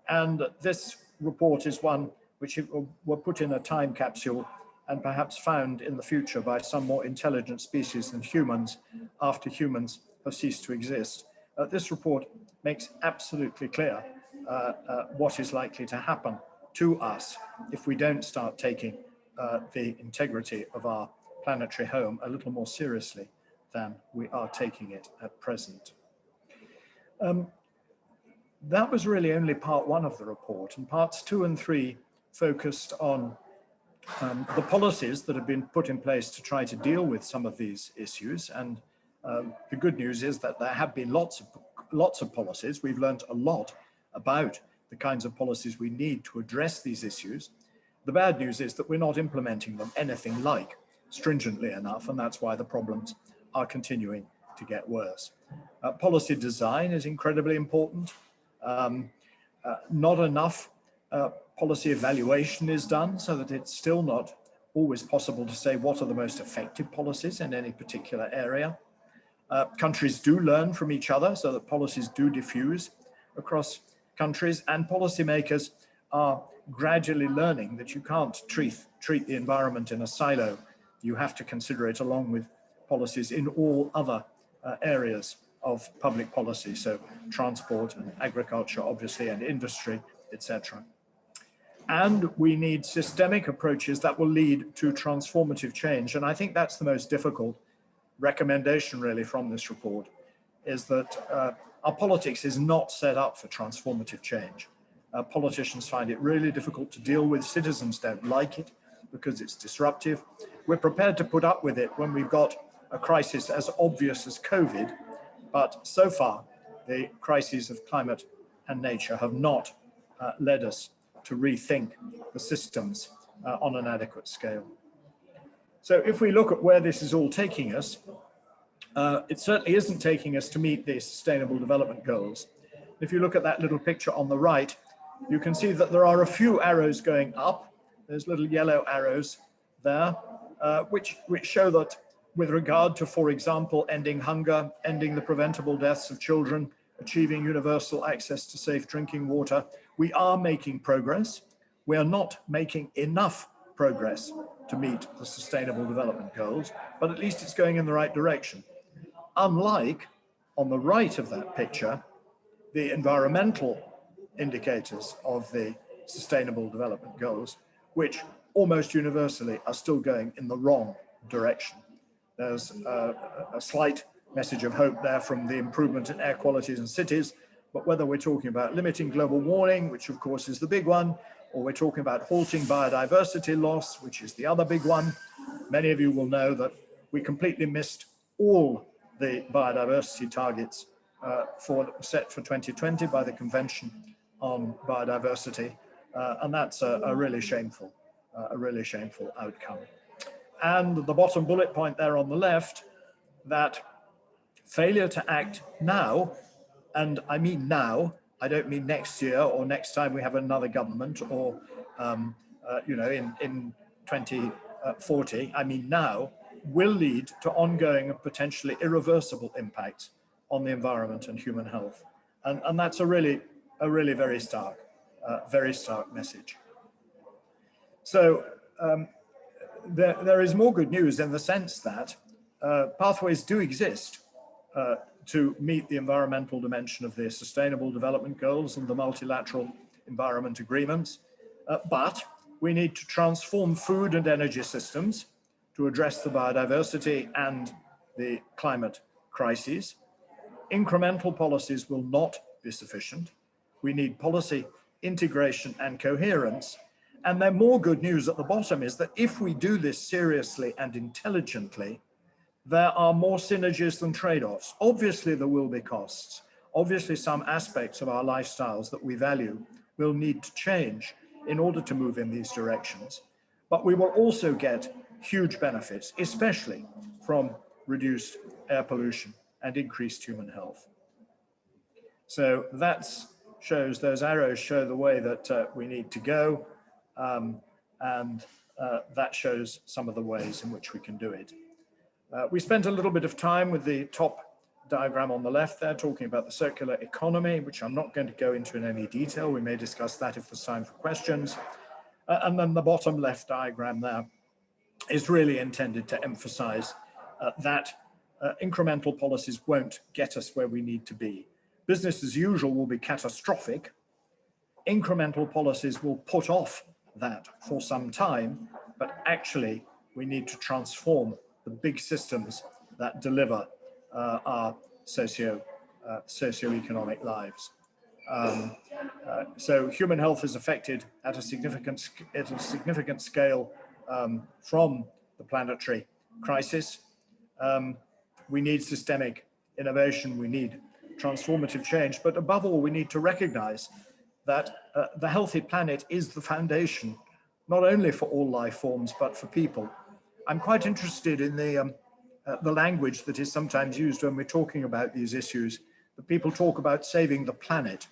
And this report is one which were put in a time capsule and perhaps found in the future by some more intelligent species than humans after humans have ceased to exist. This report makes absolutely clear what is likely to happen to us if we don't start taking the integrity of our planetary home a little more seriously than we are taking it at present. That was really only part 1 of the report, and parts 2 and 3 focused on the policies that have been put in place to try to deal with some of these issues. And the good news is that there have been lots of policies. We've learned a lot about the kinds of policies we need to address these issues. The bad news is that we're not implementing them anything like stringently enough, and that's why the problems are continuing to get worse. Policy design is incredibly important. Not enough policy evaluation is done, so that it's still not always possible to say what are the most effective policies in any particular area. Countries do learn from each other, so that policies do diffuse across countries, and policymakers are gradually learning that you can't treat the environment in a silo. You have to consider it along with policies in all other areas of public policy, so transport and agriculture, obviously, and industry, etc. And we need systemic approaches that will lead to transformative change. And I think that's the most difficult recommendation really from this report, is that our politics is not set up for transformative change. Politicians find it really difficult to deal with. Citizens don't like it because it's disruptive. We're prepared to put up with it when we've got a crisis as obvious as COVID, but so far the crises of climate and nature have not led us to rethink the systems on an adequate scale. So if we look at where this is all taking us, it certainly isn't taking us to meet the Sustainable Development Goals. If you look at that little picture on the right, you can see that there are a few arrows going up. There's little yellow arrows there, which show that with regard to, for example, ending hunger, ending the preventable deaths of children, achieving universal access to safe drinking water, we are making progress. We are not making enough progress to meet the Sustainable Development Goals, but at least it's going in the right direction. Unlike, on the right of that picture, the environmental indicators of the Sustainable Development Goals, which almost universally are still going in the wrong direction. There's a slight message of hope there from the improvement in air qualities in cities, but whether we're talking about limiting global warming, which of course is the big one, or we're talking about halting biodiversity loss, which is the other big one, many of you will know that we completely missed all the biodiversity targets set for 2020 by the Convention on Biodiversity, and that's a really shameful outcome. And the bottom bullet point there on the left, that failure to act now, and I mean now, I don't mean next year or next time we have another government or in 2040, I mean now, will lead to ongoing and potentially irreversible impacts on the environment and human health. And that's a really very stark message. So there is more good news in the sense that pathways do exist to meet the environmental dimension of the Sustainable Development Goals and the multilateral environment agreements, but we need to transform food and energy systems to address the biodiversity and the climate crises. Incremental policies will not be sufficient. We need policy integration and coherence. And then more good news at the bottom is that if we do this seriously and intelligently, there are more synergies than trade-offs. Obviously, there will be costs. Obviously, some aspects of our lifestyles that we value will need to change in order to move in these directions. But we will also get huge benefits, especially from reduced air pollution and increased human health. So those arrows show the way that we need to go, and that shows some of the ways in which we can do it. We spent a little bit of time with the top diagram on the left there, talking about the circular economy, which I'm not going to go into in any detail. We may discuss that if there's time for questions. And then the bottom left diagram there is really intended to emphasize that incremental policies won't get us where we need to be. Business as usual will be catastrophic. Incremental policies will put off that for some time, but actually we need to transform the big systems that deliver our socio-economic lives. So human health is affected at a significant scale from the planetary crisis. We need systemic innovation, we need transformative change, but above all, we need to recognize that the healthy planet is the foundation, not only for all life forms, but for people. I'm quite interested in the language that is sometimes used when we're talking about these issues, that people talk about saving the planet.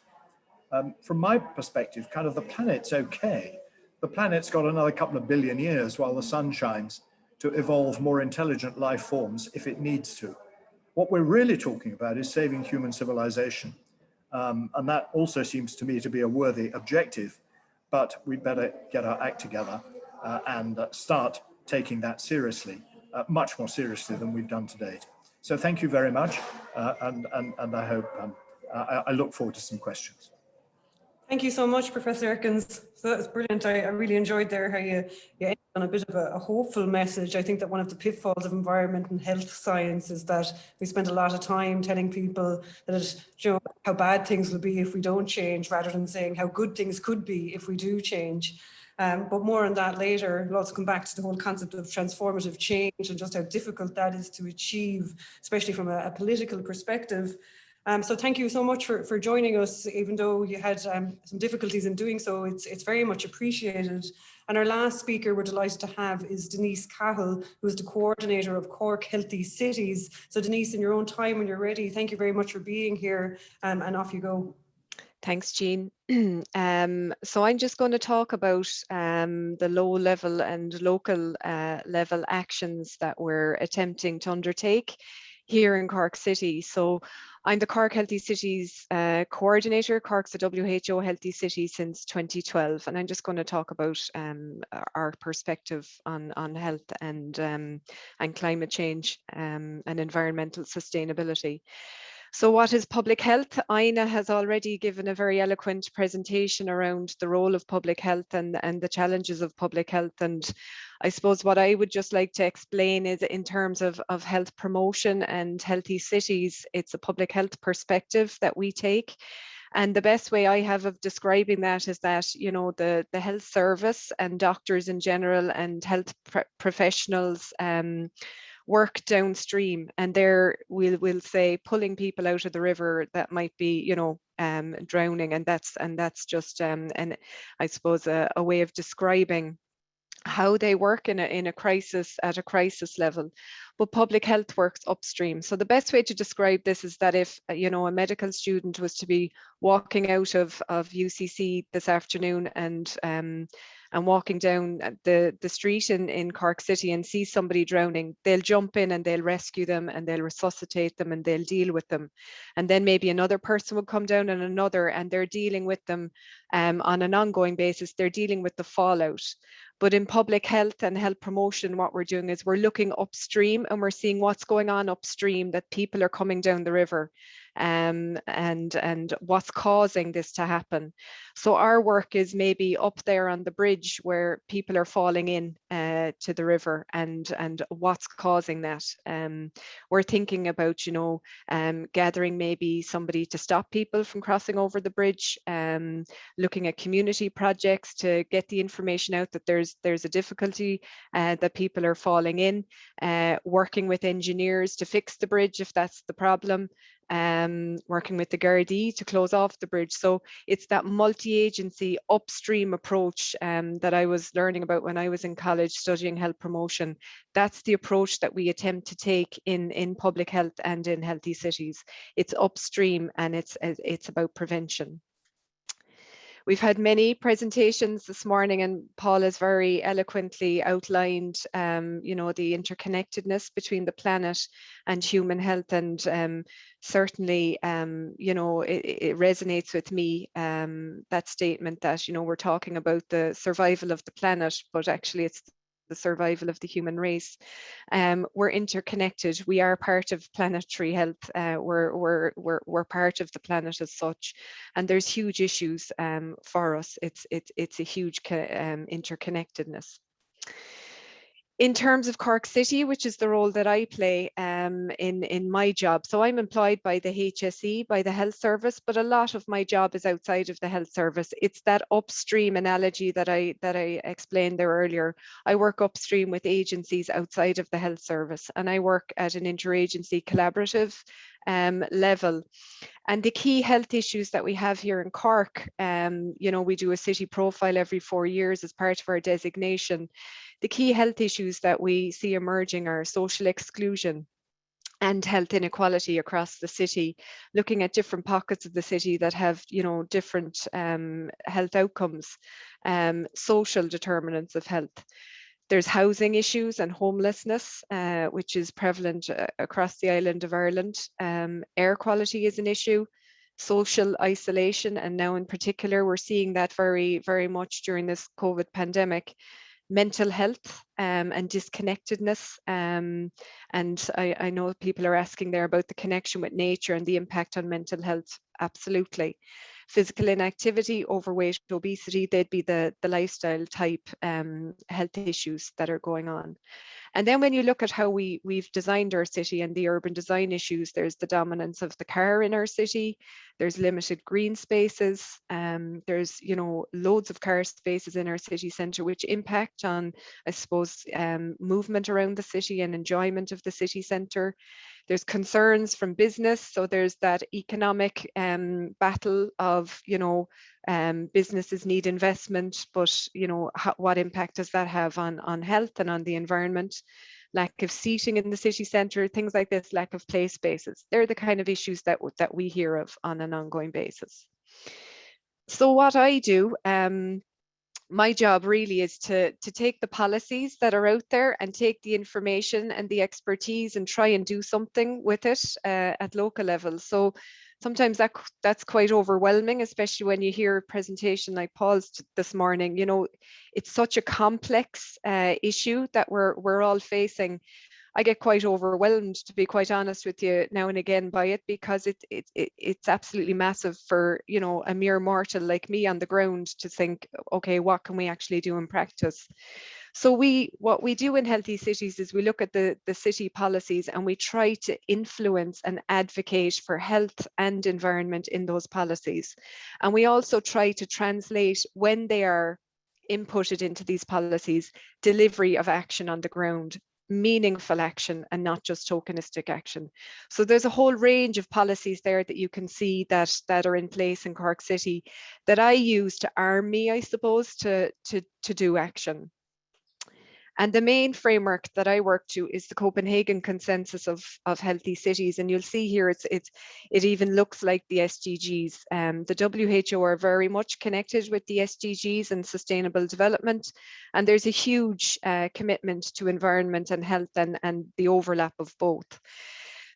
From my perspective, kind of the planet's okay. The planet's got another couple of billion years while the sun shines to evolve more intelligent life forms if it needs to. What we're really talking about is saving human civilization. And that also seems to me to be a worthy objective, but we'd better get our act together and start taking that seriously, much more seriously than we've done to date. So thank you very much, and I hope, I look forward to some questions. Thank you so much, Professor Erkins. So that was brilliant. I really enjoyed there how you ended on a bit of a hopeful message. I think that one of the pitfalls of environment and health science is that we spend a lot of time telling people that how bad things will be if we don't change, rather than saying how good things could be if we do change. But more on that later. We'll also come back to the whole concept of transformative change and just how difficult that is to achieve, especially from a political perspective. So thank you so much for joining us, even though you had some difficulties in doing so. It's very much appreciated. And our last speaker we're delighted to have is Denise Cahill, who is the coordinator of Cork Healthy Cities. So Denise, in your own time when you're ready, thank you very much for being here, and off you go. Thanks, Jean. So I'm just going to talk about the low level and local level actions that we're attempting to undertake here in Cork City. So I'm the Cork Healthy Cities coordinator. Cork's a WHO Healthy City since 2012, and I'm just going to talk about our perspective on health and climate change and environmental sustainability. So what is public health? Aina has already given a very eloquent presentation around the role of public health and the challenges of public health. And I suppose what I would just like to explain is in terms of health promotion and healthy cities, it's a public health perspective that we take. And the best way I have of describing that is that, you know, the health service and doctors in general and health professionals work downstream, and they're we'll say pulling people out of the river that might be, you know, drowning, and that's just and I suppose a way of describing how they work in a crisis at a crisis level. But public health works upstream. So the best way to describe this is that if, you know, a medical student was to be walking out of UCC this afternoon and walking down the street in Cork City and see somebody drowning, they'll jump in and they'll rescue them and they'll resuscitate them and they'll deal with them. And then maybe another person would come down and another, and they're dealing with them on an ongoing basis. They're dealing with the fallout. But in public health and health promotion, what we're doing is we're looking upstream and we're seeing what's going on upstream, that people are coming down the river and what's causing this to happen. So our work is maybe up there on the bridge where people are falling in to the river and what's causing that. We're thinking about, you know, gathering maybe somebody to stop people from crossing over the bridge, looking at community projects to get the information out that there's a difficulty, that people are falling in, working with engineers to fix the bridge if that's the problem, working with the Gardaí to close off the bridge. So it's that multi-agency upstream approach that I was learning about when I was in college studying health promotion. That's the approach that we attempt to take in public health and in healthy cities. It's upstream and it's about prevention. We've had many presentations this morning, and Paul has very eloquently outlined, you know, the interconnectedness between the planet and human health. And certainly, you know, it resonates with me, that statement that, you know, we're talking about the survival of the planet, but actually it's the survival of the human race. We're interconnected. We are part of planetary health. We're part of the planet as such, and there's huge issues for us. It's a huge interconnectedness. In terms of Cork City, which is the role that I play in my job, so I'm employed by the HSE, by the health service, but a lot of my job is outside of the health service. It's that upstream analogy that I explained there earlier. I work upstream with agencies outside of the health service, and I work at an interagency collaborative level. And the key health issues that we have here in Cork, you know, we do a city profile every 4 years as part of our designation. The key health issues that we see emerging are social exclusion and health inequality across the city, looking at different pockets of the city that have, you know, different health outcomes, social determinants of health. There's housing issues and homelessness, which is prevalent across the island of Ireland. Air quality is an issue, social isolation, and now in particular, we're seeing that very, very much during this COVID pandemic. Mental health and disconnectedness. And I know people are asking there about the connection with nature and the impact on mental health. Absolutely. Physical inactivity, overweight, obesity, they'd be the lifestyle type health issues that are going on. And then when you look at how we've designed our city and the urban design issues, there's the dominance of the car in our city, there's limited green spaces, there's, you know, loads of car spaces in our city centre, which impact on, I suppose, movement around the city and enjoyment of the city centre. There's concerns from business, so there's that economic battle of, you know, businesses need investment, but, you know, what impact does that have on health and on the environment? Lack of seating in the city centre, things like this, lack of play spaces. They're the kind of issues that we hear of on an ongoing basis. So what I do, my job really is to take the policies that are out there and take the information and the expertise and try and do something with it at local level. So sometimes that's quite overwhelming, especially when you hear a presentation like Paul's this morning. You know, it's such a complex issue that we're all facing. I get quite overwhelmed, to be quite honest with you, now and again by it, because it's absolutely massive for, you know, a mere mortal like me on the ground to think, okay, what can we actually do in practice? So what we do in Healthy Cities is we look at the city policies and we try to influence and advocate for health and environment in those policies. And we also try to translate, when they are inputted into these policies, delivery of action on the ground, meaningful action and not just tokenistic action. So there's a whole range of policies there that you can see that are in place in Cork City that I use to arm me, I suppose, to do action. And the main framework that I work to is the Copenhagen Consensus of Healthy Cities. And you'll see here, it even looks like the SDGs. The WHO are very much connected with the SDGs and sustainable development. And there's a huge commitment to environment and health and the overlap of both.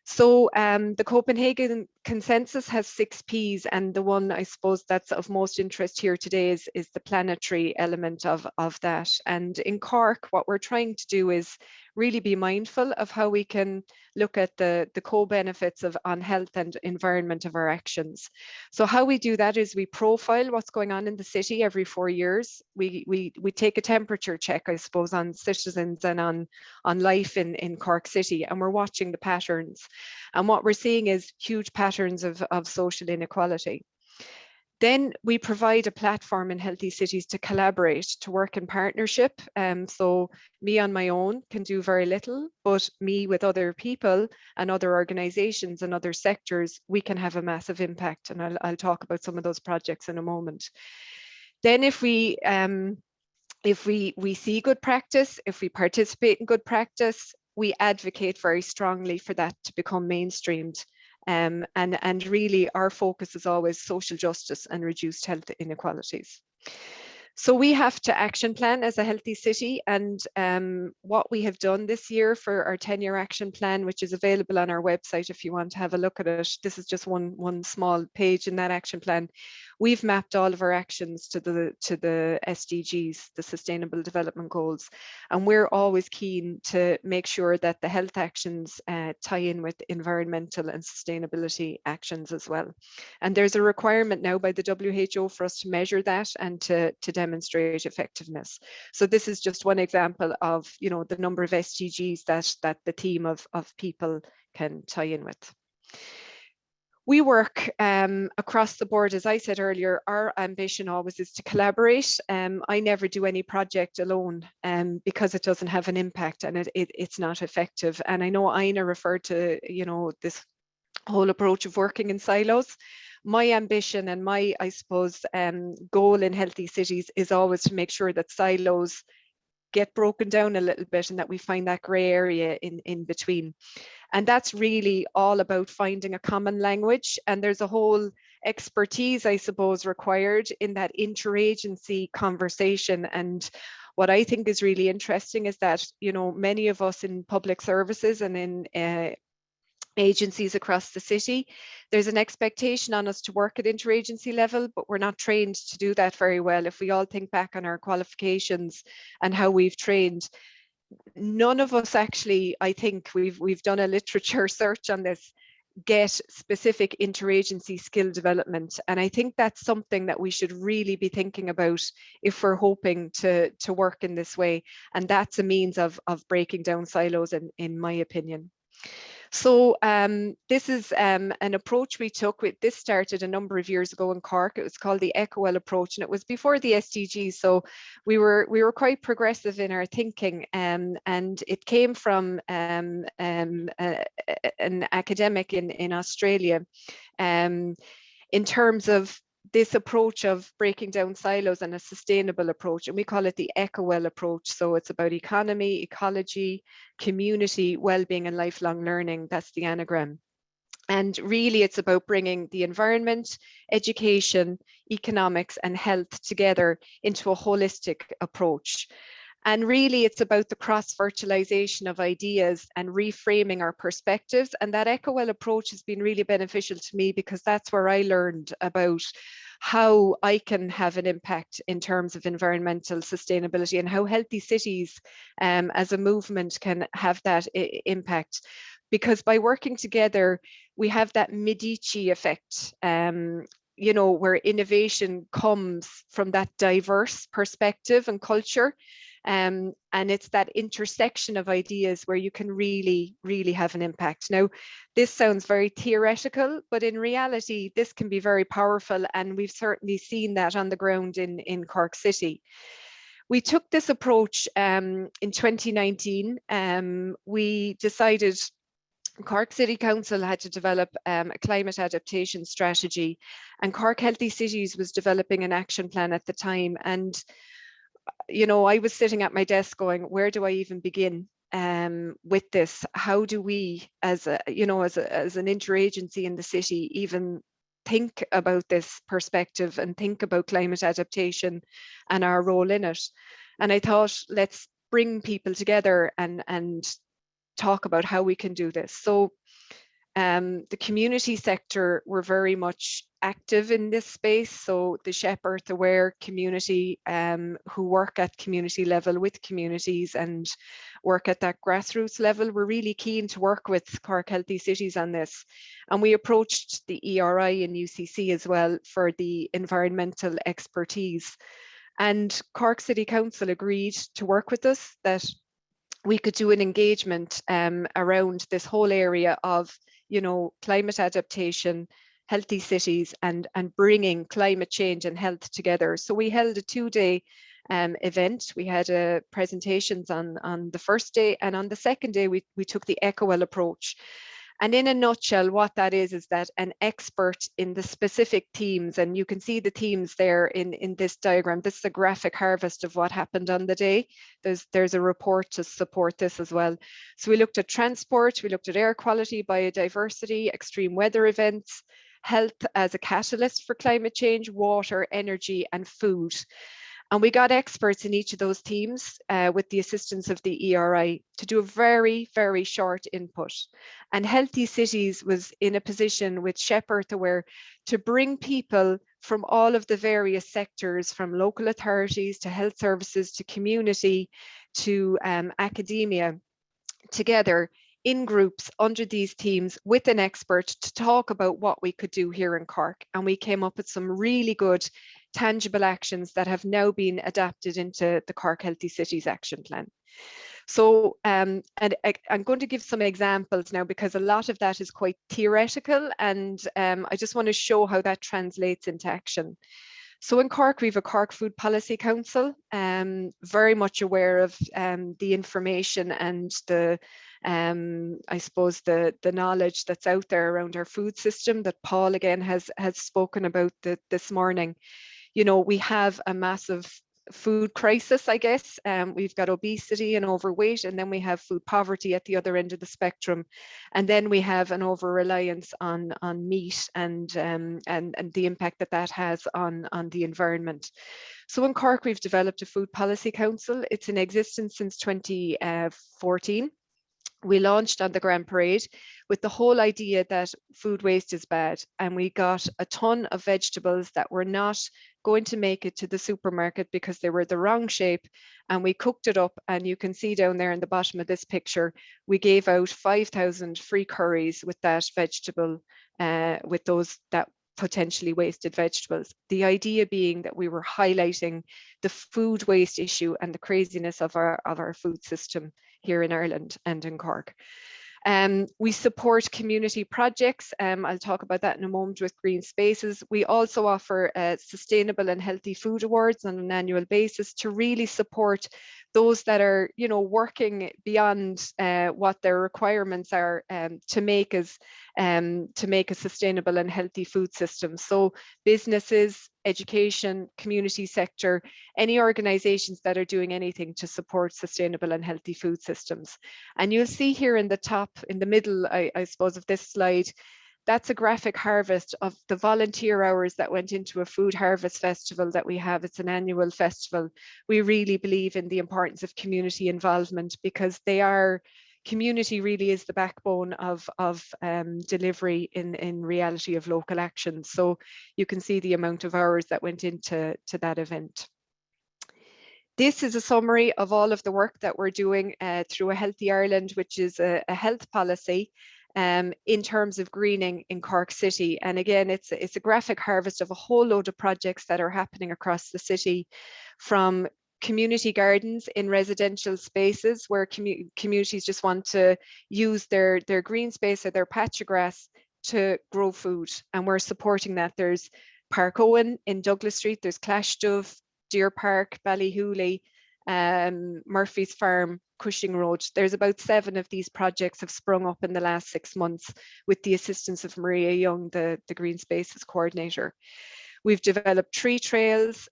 So the Copenhagen Consensus has 6 Ps, and the one I suppose that's of most interest here today is the planetary element of that. And in Cork, what we're trying to do is really be mindful of how we can look at the co-benefits on health and environment of our actions. So how we do that is we profile what's going on in the city every 4 years. We take a temperature check, I suppose, on citizens and on life in Cork City, and we're watching the patterns. And what we're seeing is huge patterns of social inequality. Then we provide a platform in Healthy Cities to collaborate, to work in partnership. So me on my own can do very little, but me with other people and other organizations and other sectors, we can have a massive impact. And I'll talk about some of those projects in a moment. Then if we see good practice, if we participate in good practice, we advocate very strongly for that to become mainstreamed. And really our focus is always social justice and reduced health inequalities. So we have to action plan as a healthy city, and what we have done this year for our 10-year action plan, which is available on our website if you want to have a look at it. This is just one small page in that action plan. We've mapped all of our actions to the SDGs, the Sustainable Development Goals, and we're always keen to make sure that the health actions tie in with environmental and sustainability actions as well. And there's a requirement now by the WHO for us to measure that and to demonstrate effectiveness. So this is just one example of, you know, the number of SDGs that the team of people can tie in with. We work across the board. As I said earlier, our ambition always is to collaborate. I never do any project alone because it doesn't have an impact and it's not effective. And I know Ina referred to, you know, this whole approach of working in silos. My ambition and my, I suppose, goal in Healthy Cities is always to make sure that silos get broken down a little bit and that we find that grey area in between. And that's really all about finding a common language. And there's a whole expertise, I suppose, required in that interagency conversation. And what I think is really interesting is that, you know, many of us in public services and in agencies across the city, there's an expectation on us to work at interagency level, but we're not trained to do that very well. If we all think back on our qualifications and how we've trained, none of us actually, I think we've done a literature search on this, get specific interagency skill development. And I think that's something that we should really be thinking about if we're hoping to work in this way. And that's a means of breaking down silos, in my opinion. So this is an approach we took. This started a number of years ago in Cork. It was called the EcoWell approach, and it was before the SDGs. So we were quite progressive in our thinking, and it came from an academic in Australia in terms of this approach of breaking down silos and a sustainable approach, and we call it the EcoWell approach. So it's about economy, ecology, community, well-being and lifelong learning. That's the anagram. And really, it's about bringing the environment, education, economics, and health together into a holistic approach. And really, it's about the cross-fertilization of ideas and reframing our perspectives. And that EcoWell approach has been really beneficial to me, because that's where I learned about how I can have an impact in terms of environmental sustainability, and how healthy cities as a movement can have that impact. Because by working together, we have that Medici effect, you know, where innovation comes from that diverse perspective and culture. And it's that intersection of ideas where you can really, really have an impact. Now, this sounds very theoretical, but in reality, this can be very powerful. And we've certainly seen that on the ground in Cork City. We took this approach in 2019. We decided Cork City Council had to develop a climate adaptation strategy, and Cork Healthy Cities was developing an action plan at the time. And you know, I was sitting at my desk going, where do I even begin with this? How do we, as a, you know, as an interagency in the city, even think about this perspective and think about climate adaptation and our role in it? And I thought, let's bring people together and talk about how we can do this. So the community sector were very much active in this space. So the Shep Earth Aware community, who work at community level with communities and work at that grassroots level, were really keen to work with Cork Healthy Cities on this. And we approached the ERI and UCC as well for the environmental expertise. And Cork City Council agreed to work with us, that we could do an engagement around this whole area of, you know, climate adaptation, healthy cities, and bringing climate change and health together. So we held a 2-day event. We had presentations on the first day, and on the second day we took the EcoWell approach. And in a nutshell, what that is that an expert in the specific themes, and you can see the themes there in this diagram. This is a graphic harvest of what happened on the day. There's a report to support this as well. So we looked at transport, we looked at air quality, biodiversity, extreme weather events, health as a catalyst for climate change, water, energy, and food. And we got experts in each of those themes with the assistance of the ERI to do a very, very short input. And Healthy Cities was in a position with Shep Earth Aware to bring people from all of the various sectors, from local authorities to health services to community to academia, together in groups under these themes with an expert to talk about what we could do here in Cork. And we came up with some really good tangible actions that have now been adapted into the Cork Healthy Cities Action Plan. So, and I'm going to give some examples now, because a lot of that is quite theoretical, and I just want to show how that translates into action. So in Cork, we have a Cork Food Policy Council, very much aware of the information and the, I suppose, the knowledge that's out there around our food system that Paul again has spoken about this morning. You know, we have a massive food crisis, I guess. We've got obesity and overweight, and then we have food poverty at the other end of the spectrum. And then we have an over-reliance on meat and the impact that has on the environment. So in Cork, we've developed a Food Policy Council. It's in existence since 2014. We launched on the Grand Parade with the whole idea that food waste is bad, and we got a ton of vegetables that were not going to make it to the supermarket because they were the wrong shape, and we cooked it up. And you can see down there in the bottom of this picture, we gave out 5,000 free curries with that vegetable, with those that potentially wasted vegetables. The idea being that we were highlighting the food waste issue and the craziness of our food system here in Ireland and in Cork. We support community projects. I'll talk about that in a moment with Green Spaces. We also offer sustainable and healthy food awards on an annual basis to really support those that are, you know, working beyond what their requirements are to make a sustainable and healthy food system. So businesses, education, community sector, any organizations that are doing anything to support sustainable and healthy food systems. And you'll see here in the top, in the middle, I suppose, of this slide, that's a graphic harvest of the volunteer hours that went into a food harvest festival that we have. It's an annual festival. We really believe in the importance of community involvement, because community really is the backbone of delivery in reality of local action. So you can see the amount of hours that went into that event. This is a summary of all of the work that we're doing through A Healthy Ireland, which is a health policy in terms of greening in Cork City. And again, it's a graphic harvest of a whole load of projects that are happening across the city, from community gardens in residential spaces where communities just want to use their green space or their patch of grass to grow food. And we're supporting that. There's Park Owen in Douglas Street, there's Clashdove, Deer Park, Ballyhooly, Murphy's Farm, Cushing Road. There's about 7 of these projects have sprung up in the last 6 months with the assistance of Maria Young, the Green Spaces Coordinator. We've developed tree trails.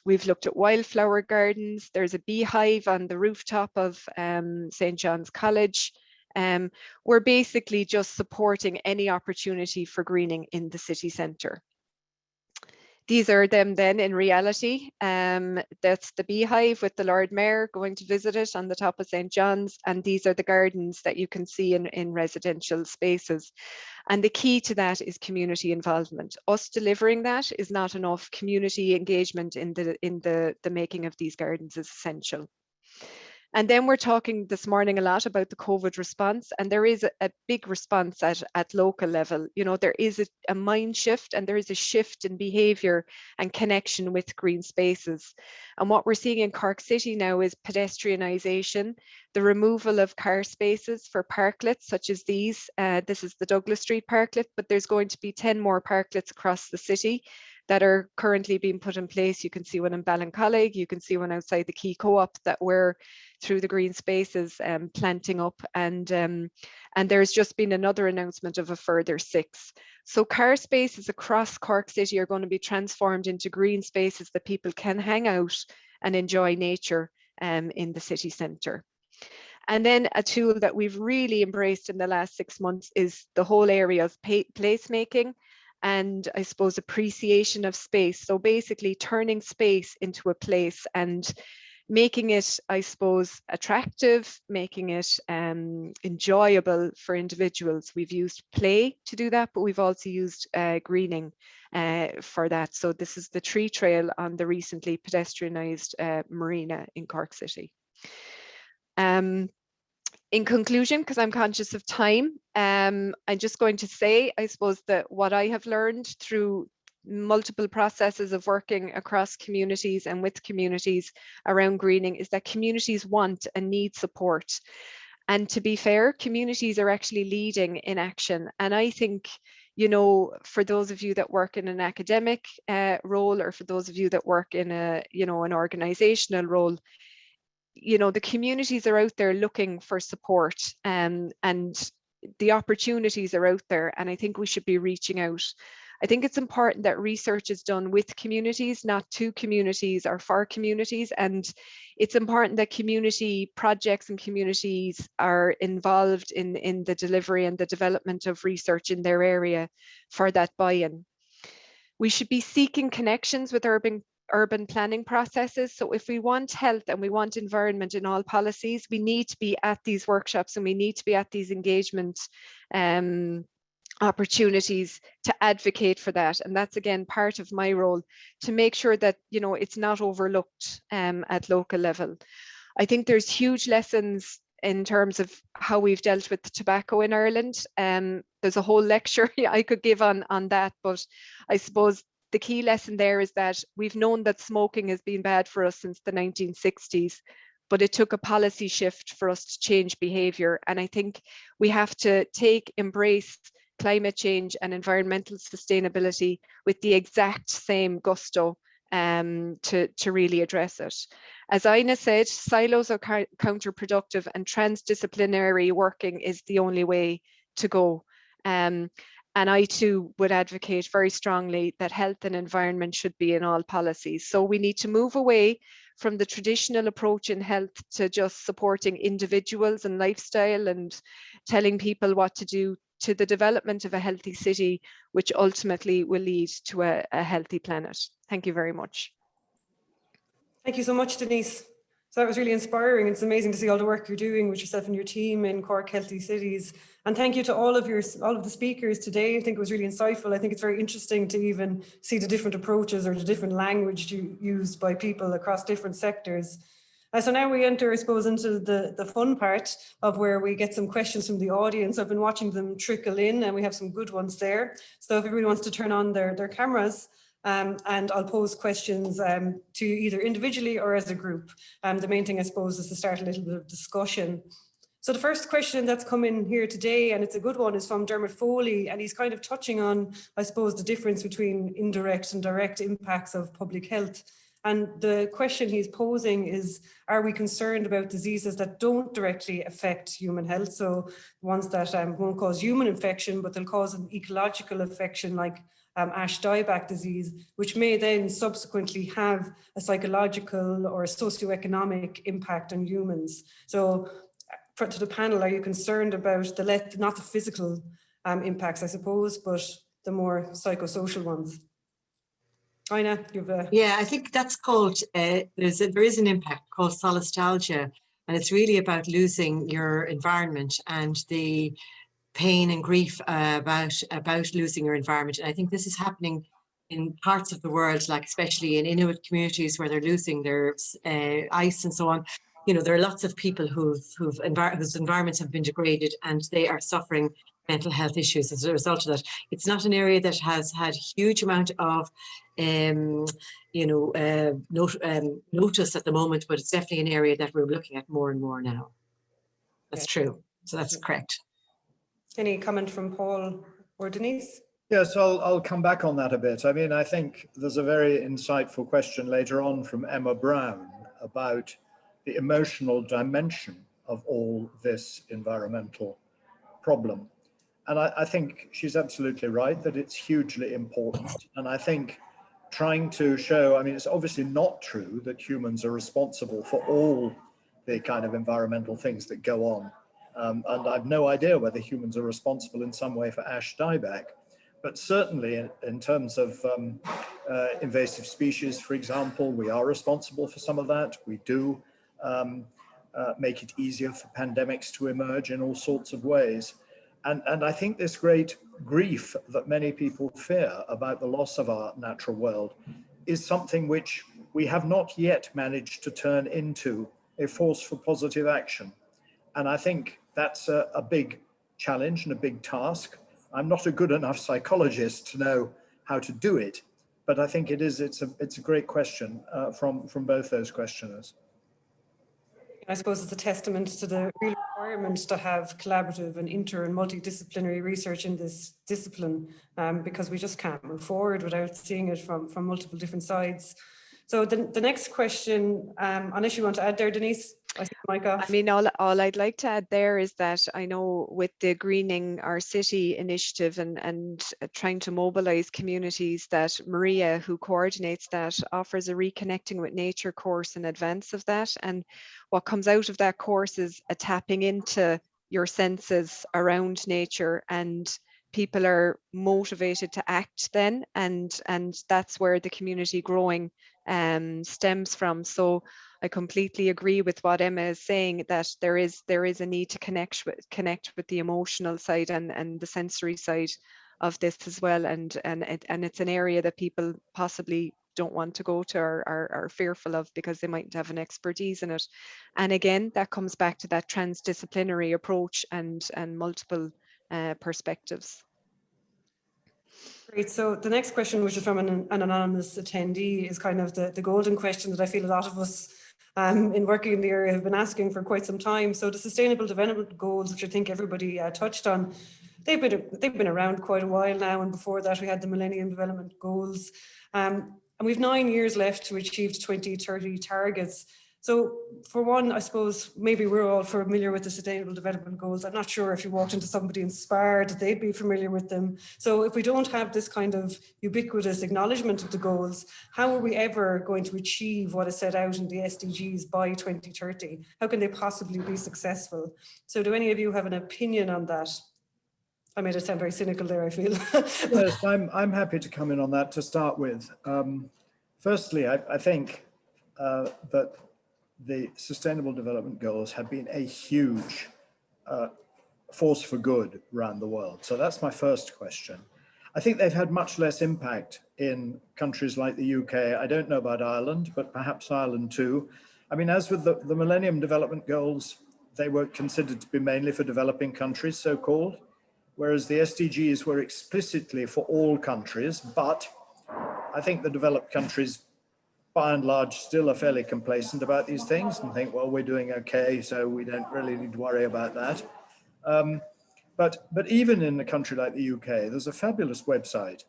We've looked at wildflower gardens. There's a beehive on the rooftop of St. John's College. We're basically just supporting any opportunity for greening in the city centre. These are them then in reality. That's the beehive with the Lord Mayor going to visit it on the top of St. John's. And these are the gardens that you can see in residential spaces. And the key to that is community involvement. Us delivering that is not enough. Community engagement in the making of these gardens is essential. And then we're talking this morning a lot about the COVID response, and there is a big response at local level. You know, there is a mind shift, and there is a shift in behaviour and connection with green spaces. And what we're seeing in Cork City now is pedestrianisation, the removal of car spaces for parklets such as these. This is the Douglas Street parklet, but there's going to be 10 more parklets across the city that are currently being put in place. You can see one in Ballincollig, you can see one outside the Key Co-op that we're through the green spaces planting up, and there's just been another announcement of a further 6. So car spaces across Cork City are going to be transformed into green spaces that people can hang out and enjoy nature in the city centre. And then a tool that we've really embraced in the last 6 months is the whole area of placemaking, and I suppose appreciation of space. So basically turning space into a place and making it, I suppose, attractive, making it enjoyable for individuals. We've used play to do that, but we've also used greening for that. So this is the tree trail on the recently pedestrianised marina in Cork City. In conclusion, because I'm conscious of time, I'm just going to say, I suppose, that what I have learned through multiple processes of working across communities and with communities around greening is that communities want and need support. And to be fair, communities are actually leading in action. And I think, you know, for those of you that work in an academic role, or for those of you that work in a, you know, an organizational role, you know, the communities are out there looking for support, and the opportunities are out there, and I think we should be reaching out. I think it's important that research is done with communities, not to communities or for communities, and it's important that community projects and communities are involved in the delivery and the development of research in their area for that buy-in. We should be seeking connections with urban planning processes. So if we want health and we want environment in all policies, we need to be at these workshops and we need to be at these engagement opportunities to advocate for that. And that's again part of my role, to make sure that, you know, it's not overlooked at local level. I think there's huge lessons in terms of how we've dealt with tobacco in Ireland. There's a whole lecture I could give on that, but I suppose the key lesson there is that we've known that smoking has been bad for us since the 1960s, but it took a policy shift for us to change behaviour. And I think we have to embrace climate change and environmental sustainability with the exact same gusto to really address it. As Ina said, silos are counterproductive, and transdisciplinary working is the only way to go. And I too would advocate very strongly that health and environment should be in all policies. So we need to move away from the traditional approach in health to just supporting individuals and lifestyle and telling people what to do, to the development of a healthy city, which ultimately will lead to a healthy planet. Thank you very much. Thank you so much, Denise. So that was really inspiring. It's amazing to see all the work you're doing with yourself and your team in Cork Healthy Cities. And thank you to all of the speakers today. I think it was really insightful. I think it's very interesting to even see the different approaches or the different language used by people across different sectors. So now we enter, I suppose, into the fun part of where we get some questions from the audience. I've been watching them trickle in and we have some good ones there. So if everybody wants to turn on their cameras, and I'll pose questions to you either individually or as a group. The main thing, I suppose, is to start a little bit of discussion. So the first question that's come in here today, and it's a good one, is from Dermot Foley, and he's kind of touching on, I suppose, the difference between indirect and direct impacts of public health. And the question he's posing is, are we concerned about diseases that don't directly affect human health? So ones that won't cause human infection, but they'll cause an ecological infection like ash dieback disease, which may then subsequently have a psychological or a socioeconomic impact on humans. So to the panel, are you concerned about not the physical impacts, I suppose, but the more psychosocial ones? Aina, you've Yeah, I think that's called, there is an impact called solastalgia, and it's really about losing your environment and the pain and grief about losing your environment. And I think this is happening in parts of the world, like especially in Inuit communities where they're losing their ice and so on. You know, there are lots of people whose environments have been degraded and they are suffering mental health issues as a result of that. It's not an area that has had huge amount of notice at the moment, but it's definitely an area that we're looking at more and more now. That's true. So that's correct. Any comment from Paul or Denise? Yes, I'll come back on that a bit. I mean, I think there's a very insightful question later on from Emma Brown about the emotional dimension of all this environmental problem. And I think she's absolutely right that it's hugely important. And I think trying to show, I mean, it's obviously not true that humans are responsible for all the kind of environmental things that go on. And I've no idea whether humans are responsible in some way for ash dieback, but certainly in terms of invasive species, for example, we are responsible for some of that. We do make it easier for pandemics to emerge in all sorts of ways. And I think this great grief that many people fear about the loss of our natural world is something which we have not yet managed to turn into a force for positive action. And I think that's a big challenge and a big task. I'm not a good enough psychologist to know how to do it, but I think it's a great question from both those questioners. I suppose it's a testament to the real requirement to have collaborative and inter and multidisciplinary research in this discipline, because we just can't move forward without seeing it from multiple different sides. So the next question, unless you want to add there, Denise, I see the mic off. I mean, all I'd like to add there is that I know with the Greening Our City initiative and trying to mobilize communities, that Maria, who coordinates that, offers a Reconnecting with Nature course in advance of that. And what comes out of that course is a tapping into your senses around nature, and people are motivated to act then, and that's where the community growing stems from. So I completely agree with what Emma is saying, that there is a need to connect with the emotional side and the sensory side of this as well, and it's an area that people possibly don't want to go to or are fearful of because they might have an expertise in it. And again, that comes back to that transdisciplinary approach and multiple perspectives. Great. So the next question, which is from an anonymous attendee, is kind of the golden question that I feel a lot of us in working in the area have been asking for quite some time. So the Sustainable Development Goals, which I think everybody touched on, they've been around quite a while now, and before that we had the Millennium Development Goals, and we've 9 years left to achieve 2030 targets. So for one, I suppose maybe we're all familiar with the Sustainable Development Goals. I'm not sure if you walked into somebody in Spar that they'd be familiar with them. So if we don't have this kind of ubiquitous acknowledgement of the goals, how are we ever going to achieve what is set out in the SDGs by 2030? How can they possibly be successful? So do any of you have an opinion on that? I made it sound very cynical there, I feel. Yes, I'm happy to come in on that to start with. Firstly, I think that the Sustainable Development Goals have been a huge force for good around the world. So that's my first question. I think they've had much less impact in countries like the UK. I don't know about Ireland, but perhaps Ireland too. I mean, as with the Millennium Development Goals, they were considered to be mainly for developing countries, so-called, whereas the SDGs were explicitly for all countries. But I think the developed countries, by and large, still are fairly complacent about these things and think, well, we're doing okay, so we don't really need to worry about that. But even in a country like the UK, there's a fabulous website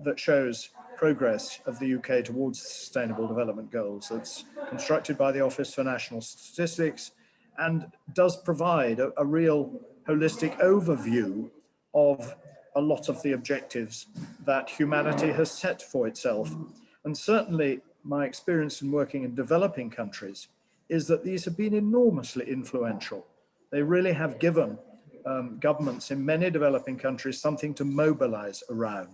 that shows progress of the UK towards the Sustainable Development Goals. It's constructed by the Office for National Statistics and does provide a real holistic overview of a lot of the objectives that humanity has set for itself. And certainly my experience in working in developing countries is that these have been enormously influential. They really have given governments in many developing countries something to mobilize around.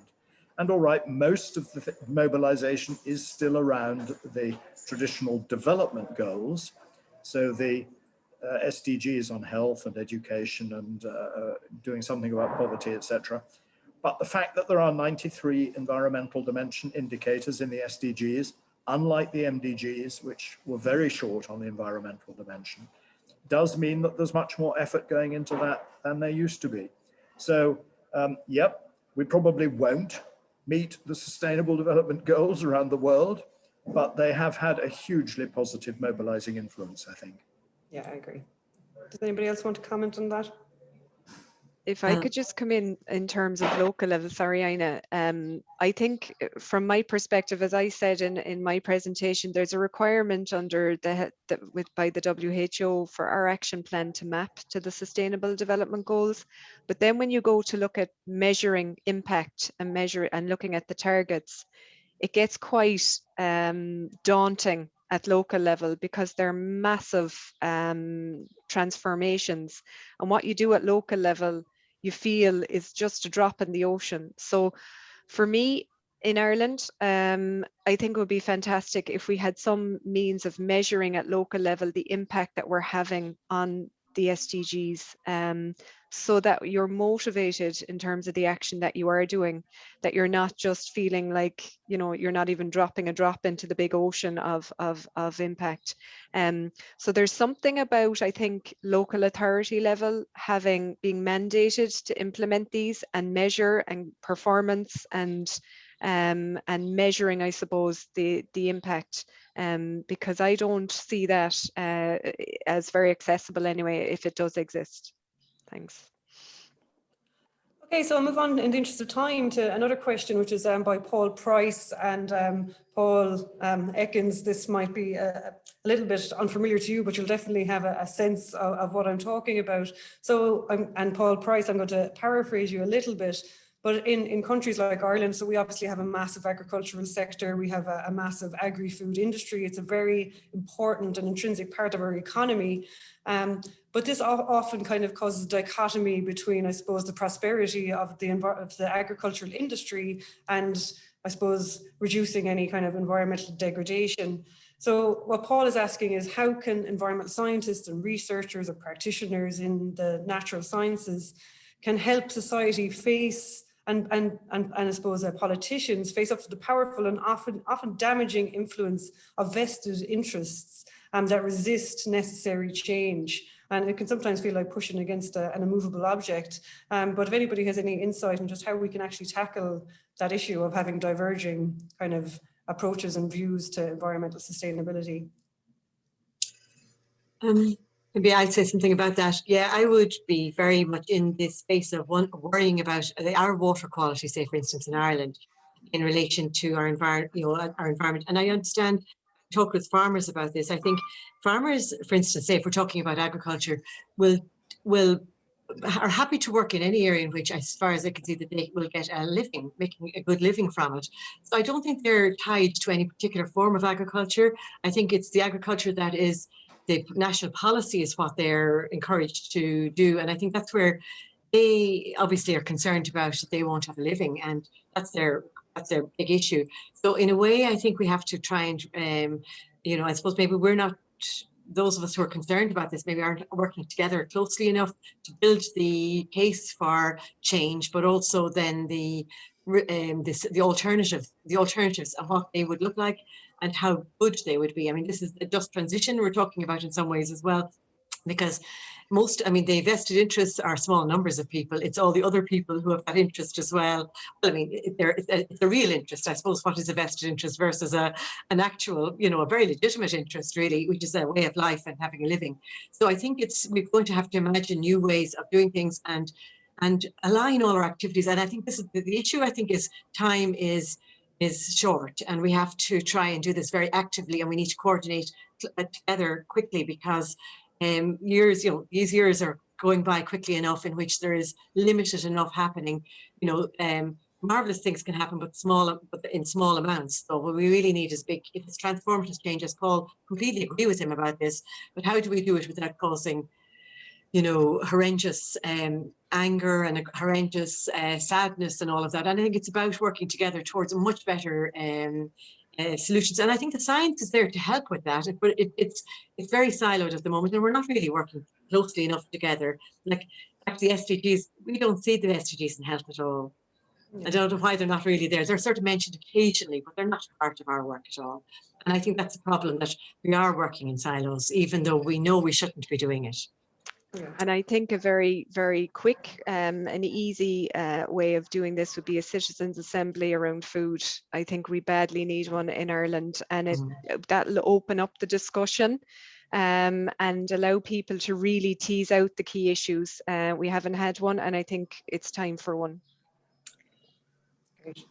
And all right, most of the mobilization is still around the traditional development goals. So the SDGs on health and education and doing something about poverty, etc. But the fact that there are 93 environmental dimension indicators in the SDGs, unlike the MDGs, which were very short on the environmental dimension, does mean that there's much more effort going into that than there used to be. So, yep, we probably won't meet the Sustainable Development Goals around the world, but they have had a hugely positive mobilizing influence, I think. Yeah, I agree. Does anybody else want to comment on that? If I could just come in terms of local level, sorry, Ina. I think from my perspective, as I said in my presentation, there's a requirement under by the WHO for our action plan to map to the Sustainable Development Goals. But then when you go to look at measuring impact and looking at the targets, it gets quite daunting at local level because they're massive transformations, and what you do at local level you feel is just a drop in the ocean. So for me in Ireland, I think it would be fantastic if we had some means of measuring at local level the impact that we're having on the SDGs, so that you're motivated in terms of the action that you are doing, that you're not just feeling like, you know, you're not even dropping a drop into the big ocean of impact. So there's something about, I think, local authority level being mandated to implement these and measure and performance and measuring, I suppose, the impact, because I don't see that as very accessible anyway, if it does exist. Thanks. Okay, so I'll move on in the interest of time to another question, which is by Paul Price and Paul Ekins. This might be a little bit unfamiliar to you, but you'll definitely have a sense of what I'm talking about. So, and Paul Price, I'm going to paraphrase you a little bit. But in countries like Ireland, so we obviously have a massive agricultural sector, we have a massive agri-food industry. It's a very important and intrinsic part of our economy. But this often kind of causes a dichotomy between, I suppose, the prosperity of the agricultural industry and, I suppose, reducing any kind of environmental degradation. So what Paul is asking is, how can environmental scientists and researchers or practitioners in the natural sciences can help society face and I suppose politicians face up to the powerful and often damaging influence of vested interests that resist necessary change. And it can sometimes feel like pushing against an immovable object. But if anybody has any insight on just how we can actually tackle that issue of having diverging kind of approaches and views to environmental sustainability. Maybe I'd say something about that. Yeah, I would be very much in this space of worrying about our water quality, say, for instance, in Ireland, in relation to our environment, our environment. And I understand, talk with farmers about this. I think farmers, for instance, say, if we're talking about agriculture, are happy to work in any area in which, as far as I can see, that they will get a living, making a good living from it. So I don't think they're tied to any particular form of agriculture. I think it's the agriculture that is the national policy is what they're encouraged to do. And I think that's where they obviously are concerned about that they won't have a living, and that's their big issue. So in a way, I think we have to try and, I suppose maybe we're not, those of us who are concerned about this maybe aren't working together closely enough to build the case for change, but also then the alternatives and what they would look like and how good they would be. I mean, this is the just transition we're talking about in some ways as well, because the vested interests are small numbers of people. It's all the other people who have that interest as well. Well, I mean, it's a real interest, I suppose. What is a vested interest versus an actual, a very legitimate interest, really, which is a way of life and having a living. So I think we're going to have to imagine new ways of doing things and align all our activities. And I think this is the issue. I think is time is short, and we have to try and do this very actively, and we need to coordinate together quickly, because these years are going by quickly enough in which there is limited enough happening. Marvelous things can happen, but in small amounts. So what we really need is big. If it's transformative change, as Paul, completely agree with him about this. But how do we do it without causing, horrendous anger and horrendous sadness and all of that? And I think it's about working together towards a much better solutions. And I think the science is there to help with that, but it's very siloed at the moment, and we're not really working closely enough together. Like back to the SDGs, we don't see the SDGs in health at all. Yeah. I don't know why they're not really there. They're sort of mentioned occasionally, but they're not part of our work at all. And I think that's the problem, that we are working in silos, even though we know we shouldn't be doing it. Yeah. And I think a very, very quick and easy way of doing this would be a citizens' assembly around food. I think we badly need one in Ireland, and that'll open up the discussion and allow people to really tease out the key issues. We haven't had one, and I think it's time for one. Great.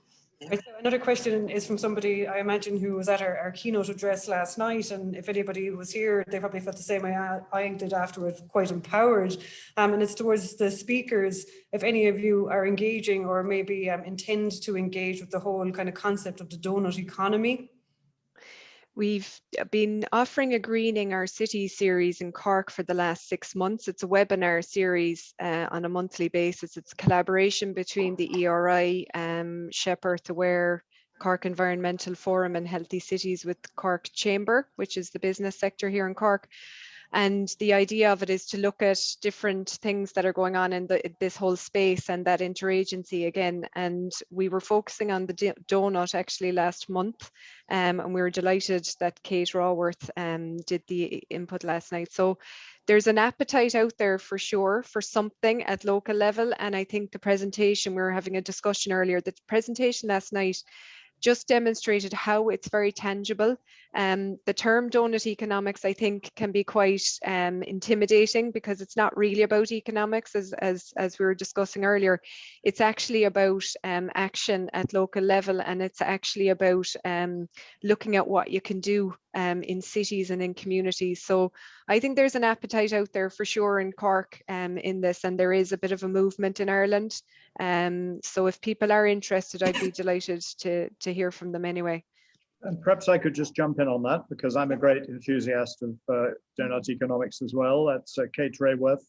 Right, so another question is from somebody, I imagine, who was at our keynote address last night, and if anybody was here, they probably felt the same way I did afterwards, quite empowered. And it's towards the speakers, if any of you are engaging or maybe intend to engage with the whole kind of concept of the donut economy. We've been offering a Greening Our City series in Cork for the last 6 months. It's a webinar series on a monthly basis. It's a collaboration between the ERI, Shepherd Aware, Cork Environmental Forum and Healthy Cities with Cork Chamber, which is the business sector here in Cork. And the idea of it is to look at different things that are going on in this whole space and that interagency again. And we were focusing on the donut actually last month. And we were delighted that Kate Raworth did the input last night. So there's an appetite out there for sure for something at local level. And I think the presentation, we were having a discussion earlier, the presentation last night just demonstrated how it's very tangible. The term donut economics, I think, can be quite intimidating because it's not really about economics, as we were discussing earlier. It's actually about action at local level, and it's actually about looking at what you can do in cities and in communities. So I think there's an appetite out there for sure in Cork in this, and there is a bit of a movement in Ireland. So if people are interested, I'd be delighted to hear from them anyway. And perhaps I could just jump in on that, because I'm a great enthusiast of donut economics as well. That's Kate Raworth.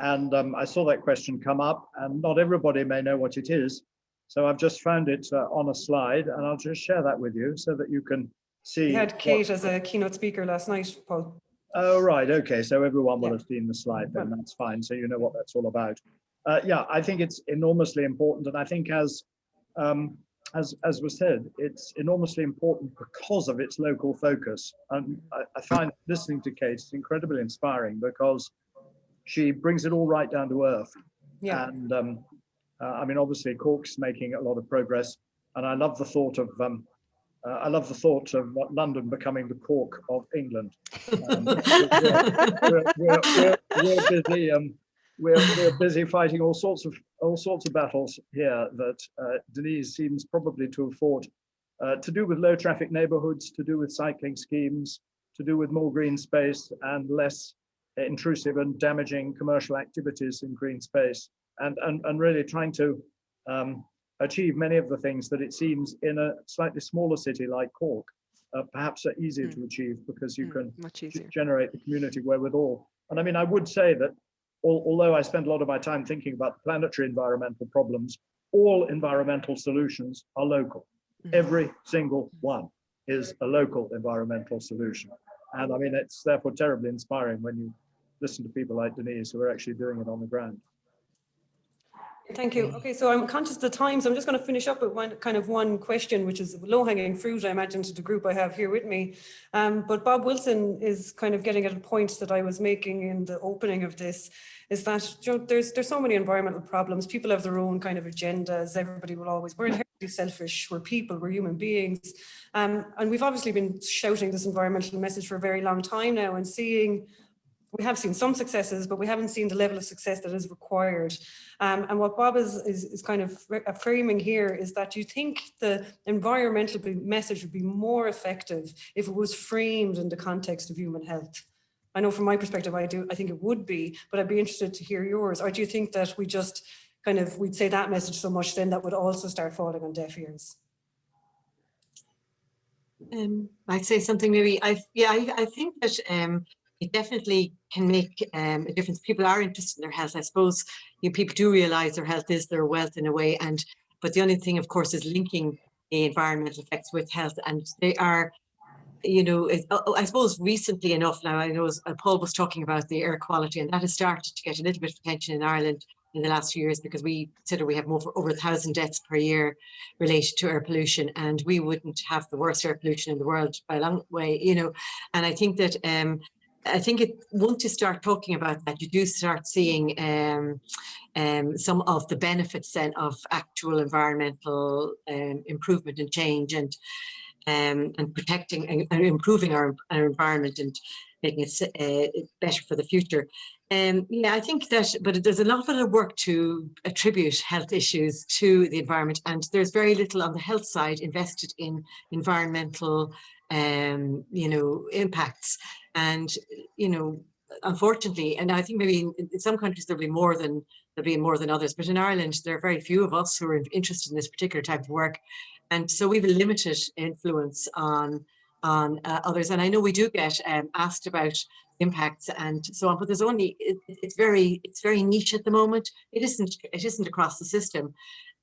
And I saw that question come up, and not everybody may know what it is. So I've just found it on a slide, and I'll just share that with you so that you can see. We had Kate as a keynote speaker last night, Paul. Oh, right. Okay. So everyone will have seen the slide, then that's fine. So you know what that's all about. Yeah, I think it's enormously important. And I think as was said, it's enormously important because of its local focus. And I find listening to Kate is incredibly inspiring because she brings it all right down to earth. Yeah. And I mean, obviously Cork's making a lot of progress, and I love the thought of London becoming the Cork of England. We're busy fighting all sorts of battles here that Denise seems probably to have fought, to do with low traffic neighborhoods, to do with cycling schemes, to do with more green space and less intrusive and damaging commercial activities in green space, and really trying to achieve many of the things that it seems in a slightly smaller city like Cork perhaps are easier to achieve, because you can generate the community wherewithal. And I mean, I would say that although I spend a lot of my time thinking about the planetary environmental problems, all environmental solutions are local. Every single one is a local environmental solution. And I mean, it's therefore terribly inspiring when you listen to people like Denise who are actually doing it on the ground. Thank you. Okay, so I'm conscious of the time, so I'm just going to finish up with one question, which is low-hanging fruit, I imagine, to the group I have here with me. But Bob Wilson is kind of getting at a point that I was making in the opening of this, is that, you know, there's so many environmental problems. People have their own kind of agendas. Everybody will always, we're inherently selfish. We're people, we're human beings. And we've obviously been shouting this environmental message for a very long time now, and we have seen some successes, but we haven't seen the level of success that is required. And what Bob is kind of framing here is that you think the environmental message would be more effective if it was framed in the context of human health. I know from my perspective, I think it would be, but I'd be interested to hear yours. Or do you think that we just we'd say that message so much then that would also start falling on deaf ears? I'd say something maybe, I think that it definitely can make a difference. People are interested in their health. I suppose people do realize their health is their wealth in a way. But the only thing, of course, is linking the environmental effects with health. And they are, I suppose recently enough now, I know Paul was talking about the air quality, and that has started to get a little bit of attention in Ireland in the last few years, because we consider we have over 1,000 deaths per year related to air pollution, and we wouldn't have the worst air pollution in the world by a long way, And I think that once you start talking about that, you do start seeing some of the benefits then of actual environmental improvement and change, and protecting and improving our environment and making it better for the future. I think that, but there's a lot of work to attribute health issues to the environment, and there's very little on the health side invested in environmental, impacts. And, unfortunately, and I think maybe in some countries there'll be more than others, but in Ireland, there are very few of us who are interested in this particular type of work. And so we have a limited influence on others. And I know we do get asked about impacts and so on, but there's only, it's very niche at the moment. It isn't across the system.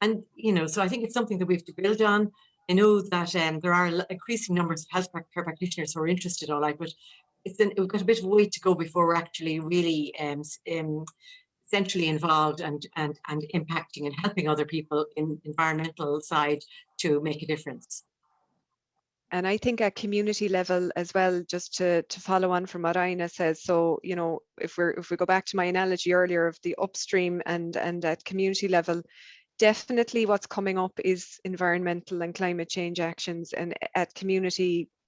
And, so I think it's something that we have to build on. I know that there are increasing numbers of health care practitioners who are interested, all right, but we've got a bit of a way to go before we're actually really centrally involved and impacting and helping other people in environmental side to make a difference. And I think at community level as well, just to follow on from what Aina says. So, if we go back to my analogy earlier of the upstream and at community level, definitely what's coming up is environmental and climate change actions, and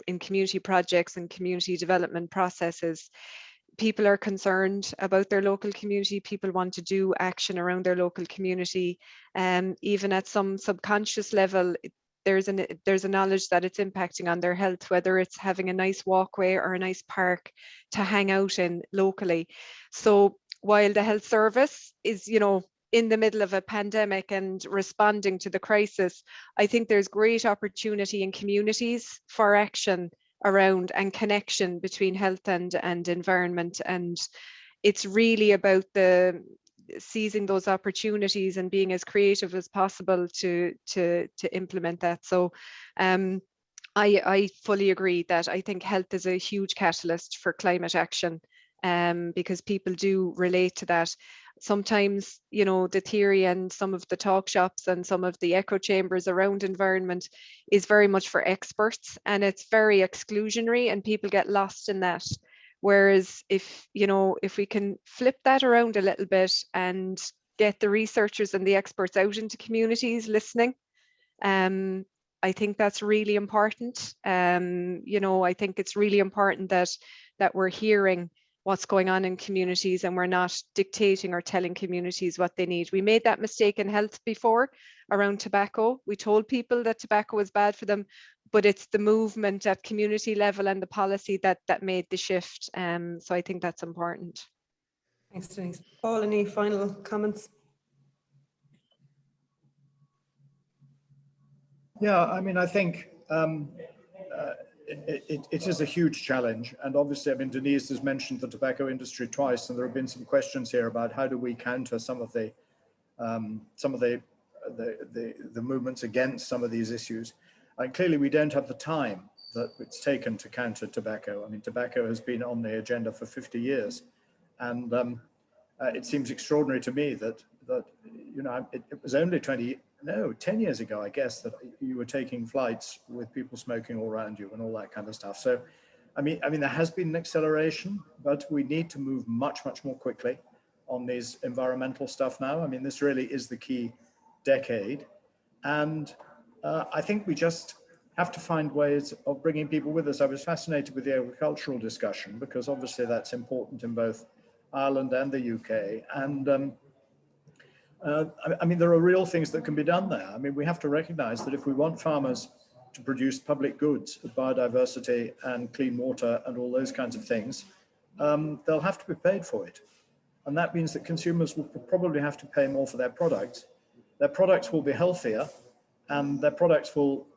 in community projects and community development processes. People are concerned about their local community. People want to do action around their local community. Even at some subconscious level, there's a knowledge that it's impacting on their health, whether it's having a nice walkway or a nice park to hang out in locally. So while the health service is, in the middle of a pandemic and responding to the crisis, I think there's great opportunity in communities for action around and connection between health and environment. And it's really about seizing those opportunities and being as creative as possible to implement that. So I fully agree that I think health is a huge catalyst for climate action, because people do relate to that. Sometimes, the theory and some of the talk shops and some of the echo chambers around environment is very much for experts, and it's very exclusionary, and people get lost in that. Whereas if we can flip that around a little bit and get the researchers and the experts out into communities listening, I think that's really important. I think it's really important that we're hearing what's going on in communities, and we're not dictating or telling communities what they need. We made that mistake in health before around tobacco. We told people that tobacco was bad for them, but it's the movement at community level and the policy that made the shift. So I think that's important. Thanks, Denise. Paul, any final comments? Yeah, I mean, I think it is a huge challenge. And obviously, I mean, Denise has mentioned the tobacco industry twice, and there have been some questions here about how do we counter some of the movements against some of these issues. And clearly, we don't have the time that it's taken to counter tobacco. I mean, tobacco has been on the agenda for 50 years. And it seems extraordinary to me that you know, it was only 10 years ago, I guess, that you were taking flights with people smoking all around you and all that kind of stuff. So, I mean, there has been an acceleration, but we need to move much, much more quickly on these environmental stuff now. I mean, this really is the key decade. And I think we just have to find ways of bringing people with us. I was fascinated with the agricultural discussion because obviously that's important in both Ireland and the UK. And I mean, there are real things that can be done there. I mean, we have to recognize that if we want farmers to produce public goods, biodiversity and clean water and all those kinds of things, they'll have to be paid for it. And that means that consumers will probably have to pay more for their products. Their products will be healthier and their products will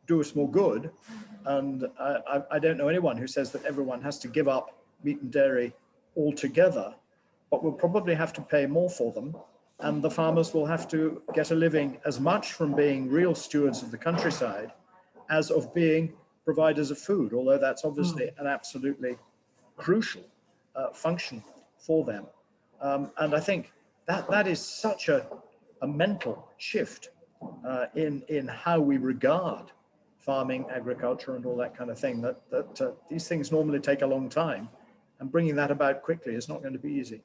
do us more good. And I don't know anyone who says that everyone has to give up meat and dairy altogether, but we'll probably have to pay more for them. And the farmers will have to get a living as much from being real stewards of the countryside as of being providers of food, although that's obviously an absolutely crucial function for them. And I think that is such a mental shift in how we regard farming, agriculture, and all that kind of thing, that these things normally take a long time, and bringing that about quickly is not going to be easy.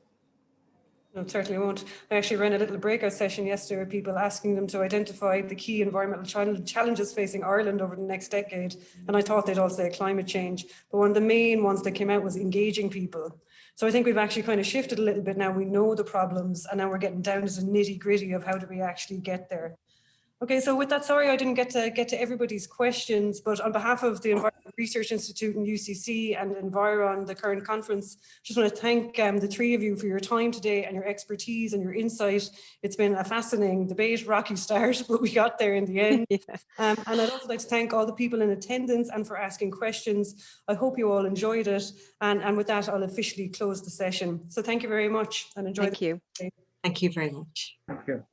No, it certainly won't. I actually ran a little breakout session yesterday with people asking them to identify the key environmental challenges facing Ireland over the next decade. And I thought they'd all say climate change. But one of the main ones that came out was engaging people. So I think we've actually kind of shifted a little bit now. We know the problems and now we're getting down to the nitty gritty of how do we actually get there. Okay, so with that, sorry I didn't get to everybody's questions, but on behalf of the Environment Research Institute and UCC and Environ, the current conference, just want to thank the three of you for your time today and your expertise and your insight. It's been a fascinating debate, rocky start, but we got there in the end. Yeah. And I'd also like to thank all the people in attendance and for asking questions. I hope you all enjoyed it. And with that, I'll officially close the session. So thank you very much and enjoy. Thank you. Thank you very much. Thank you.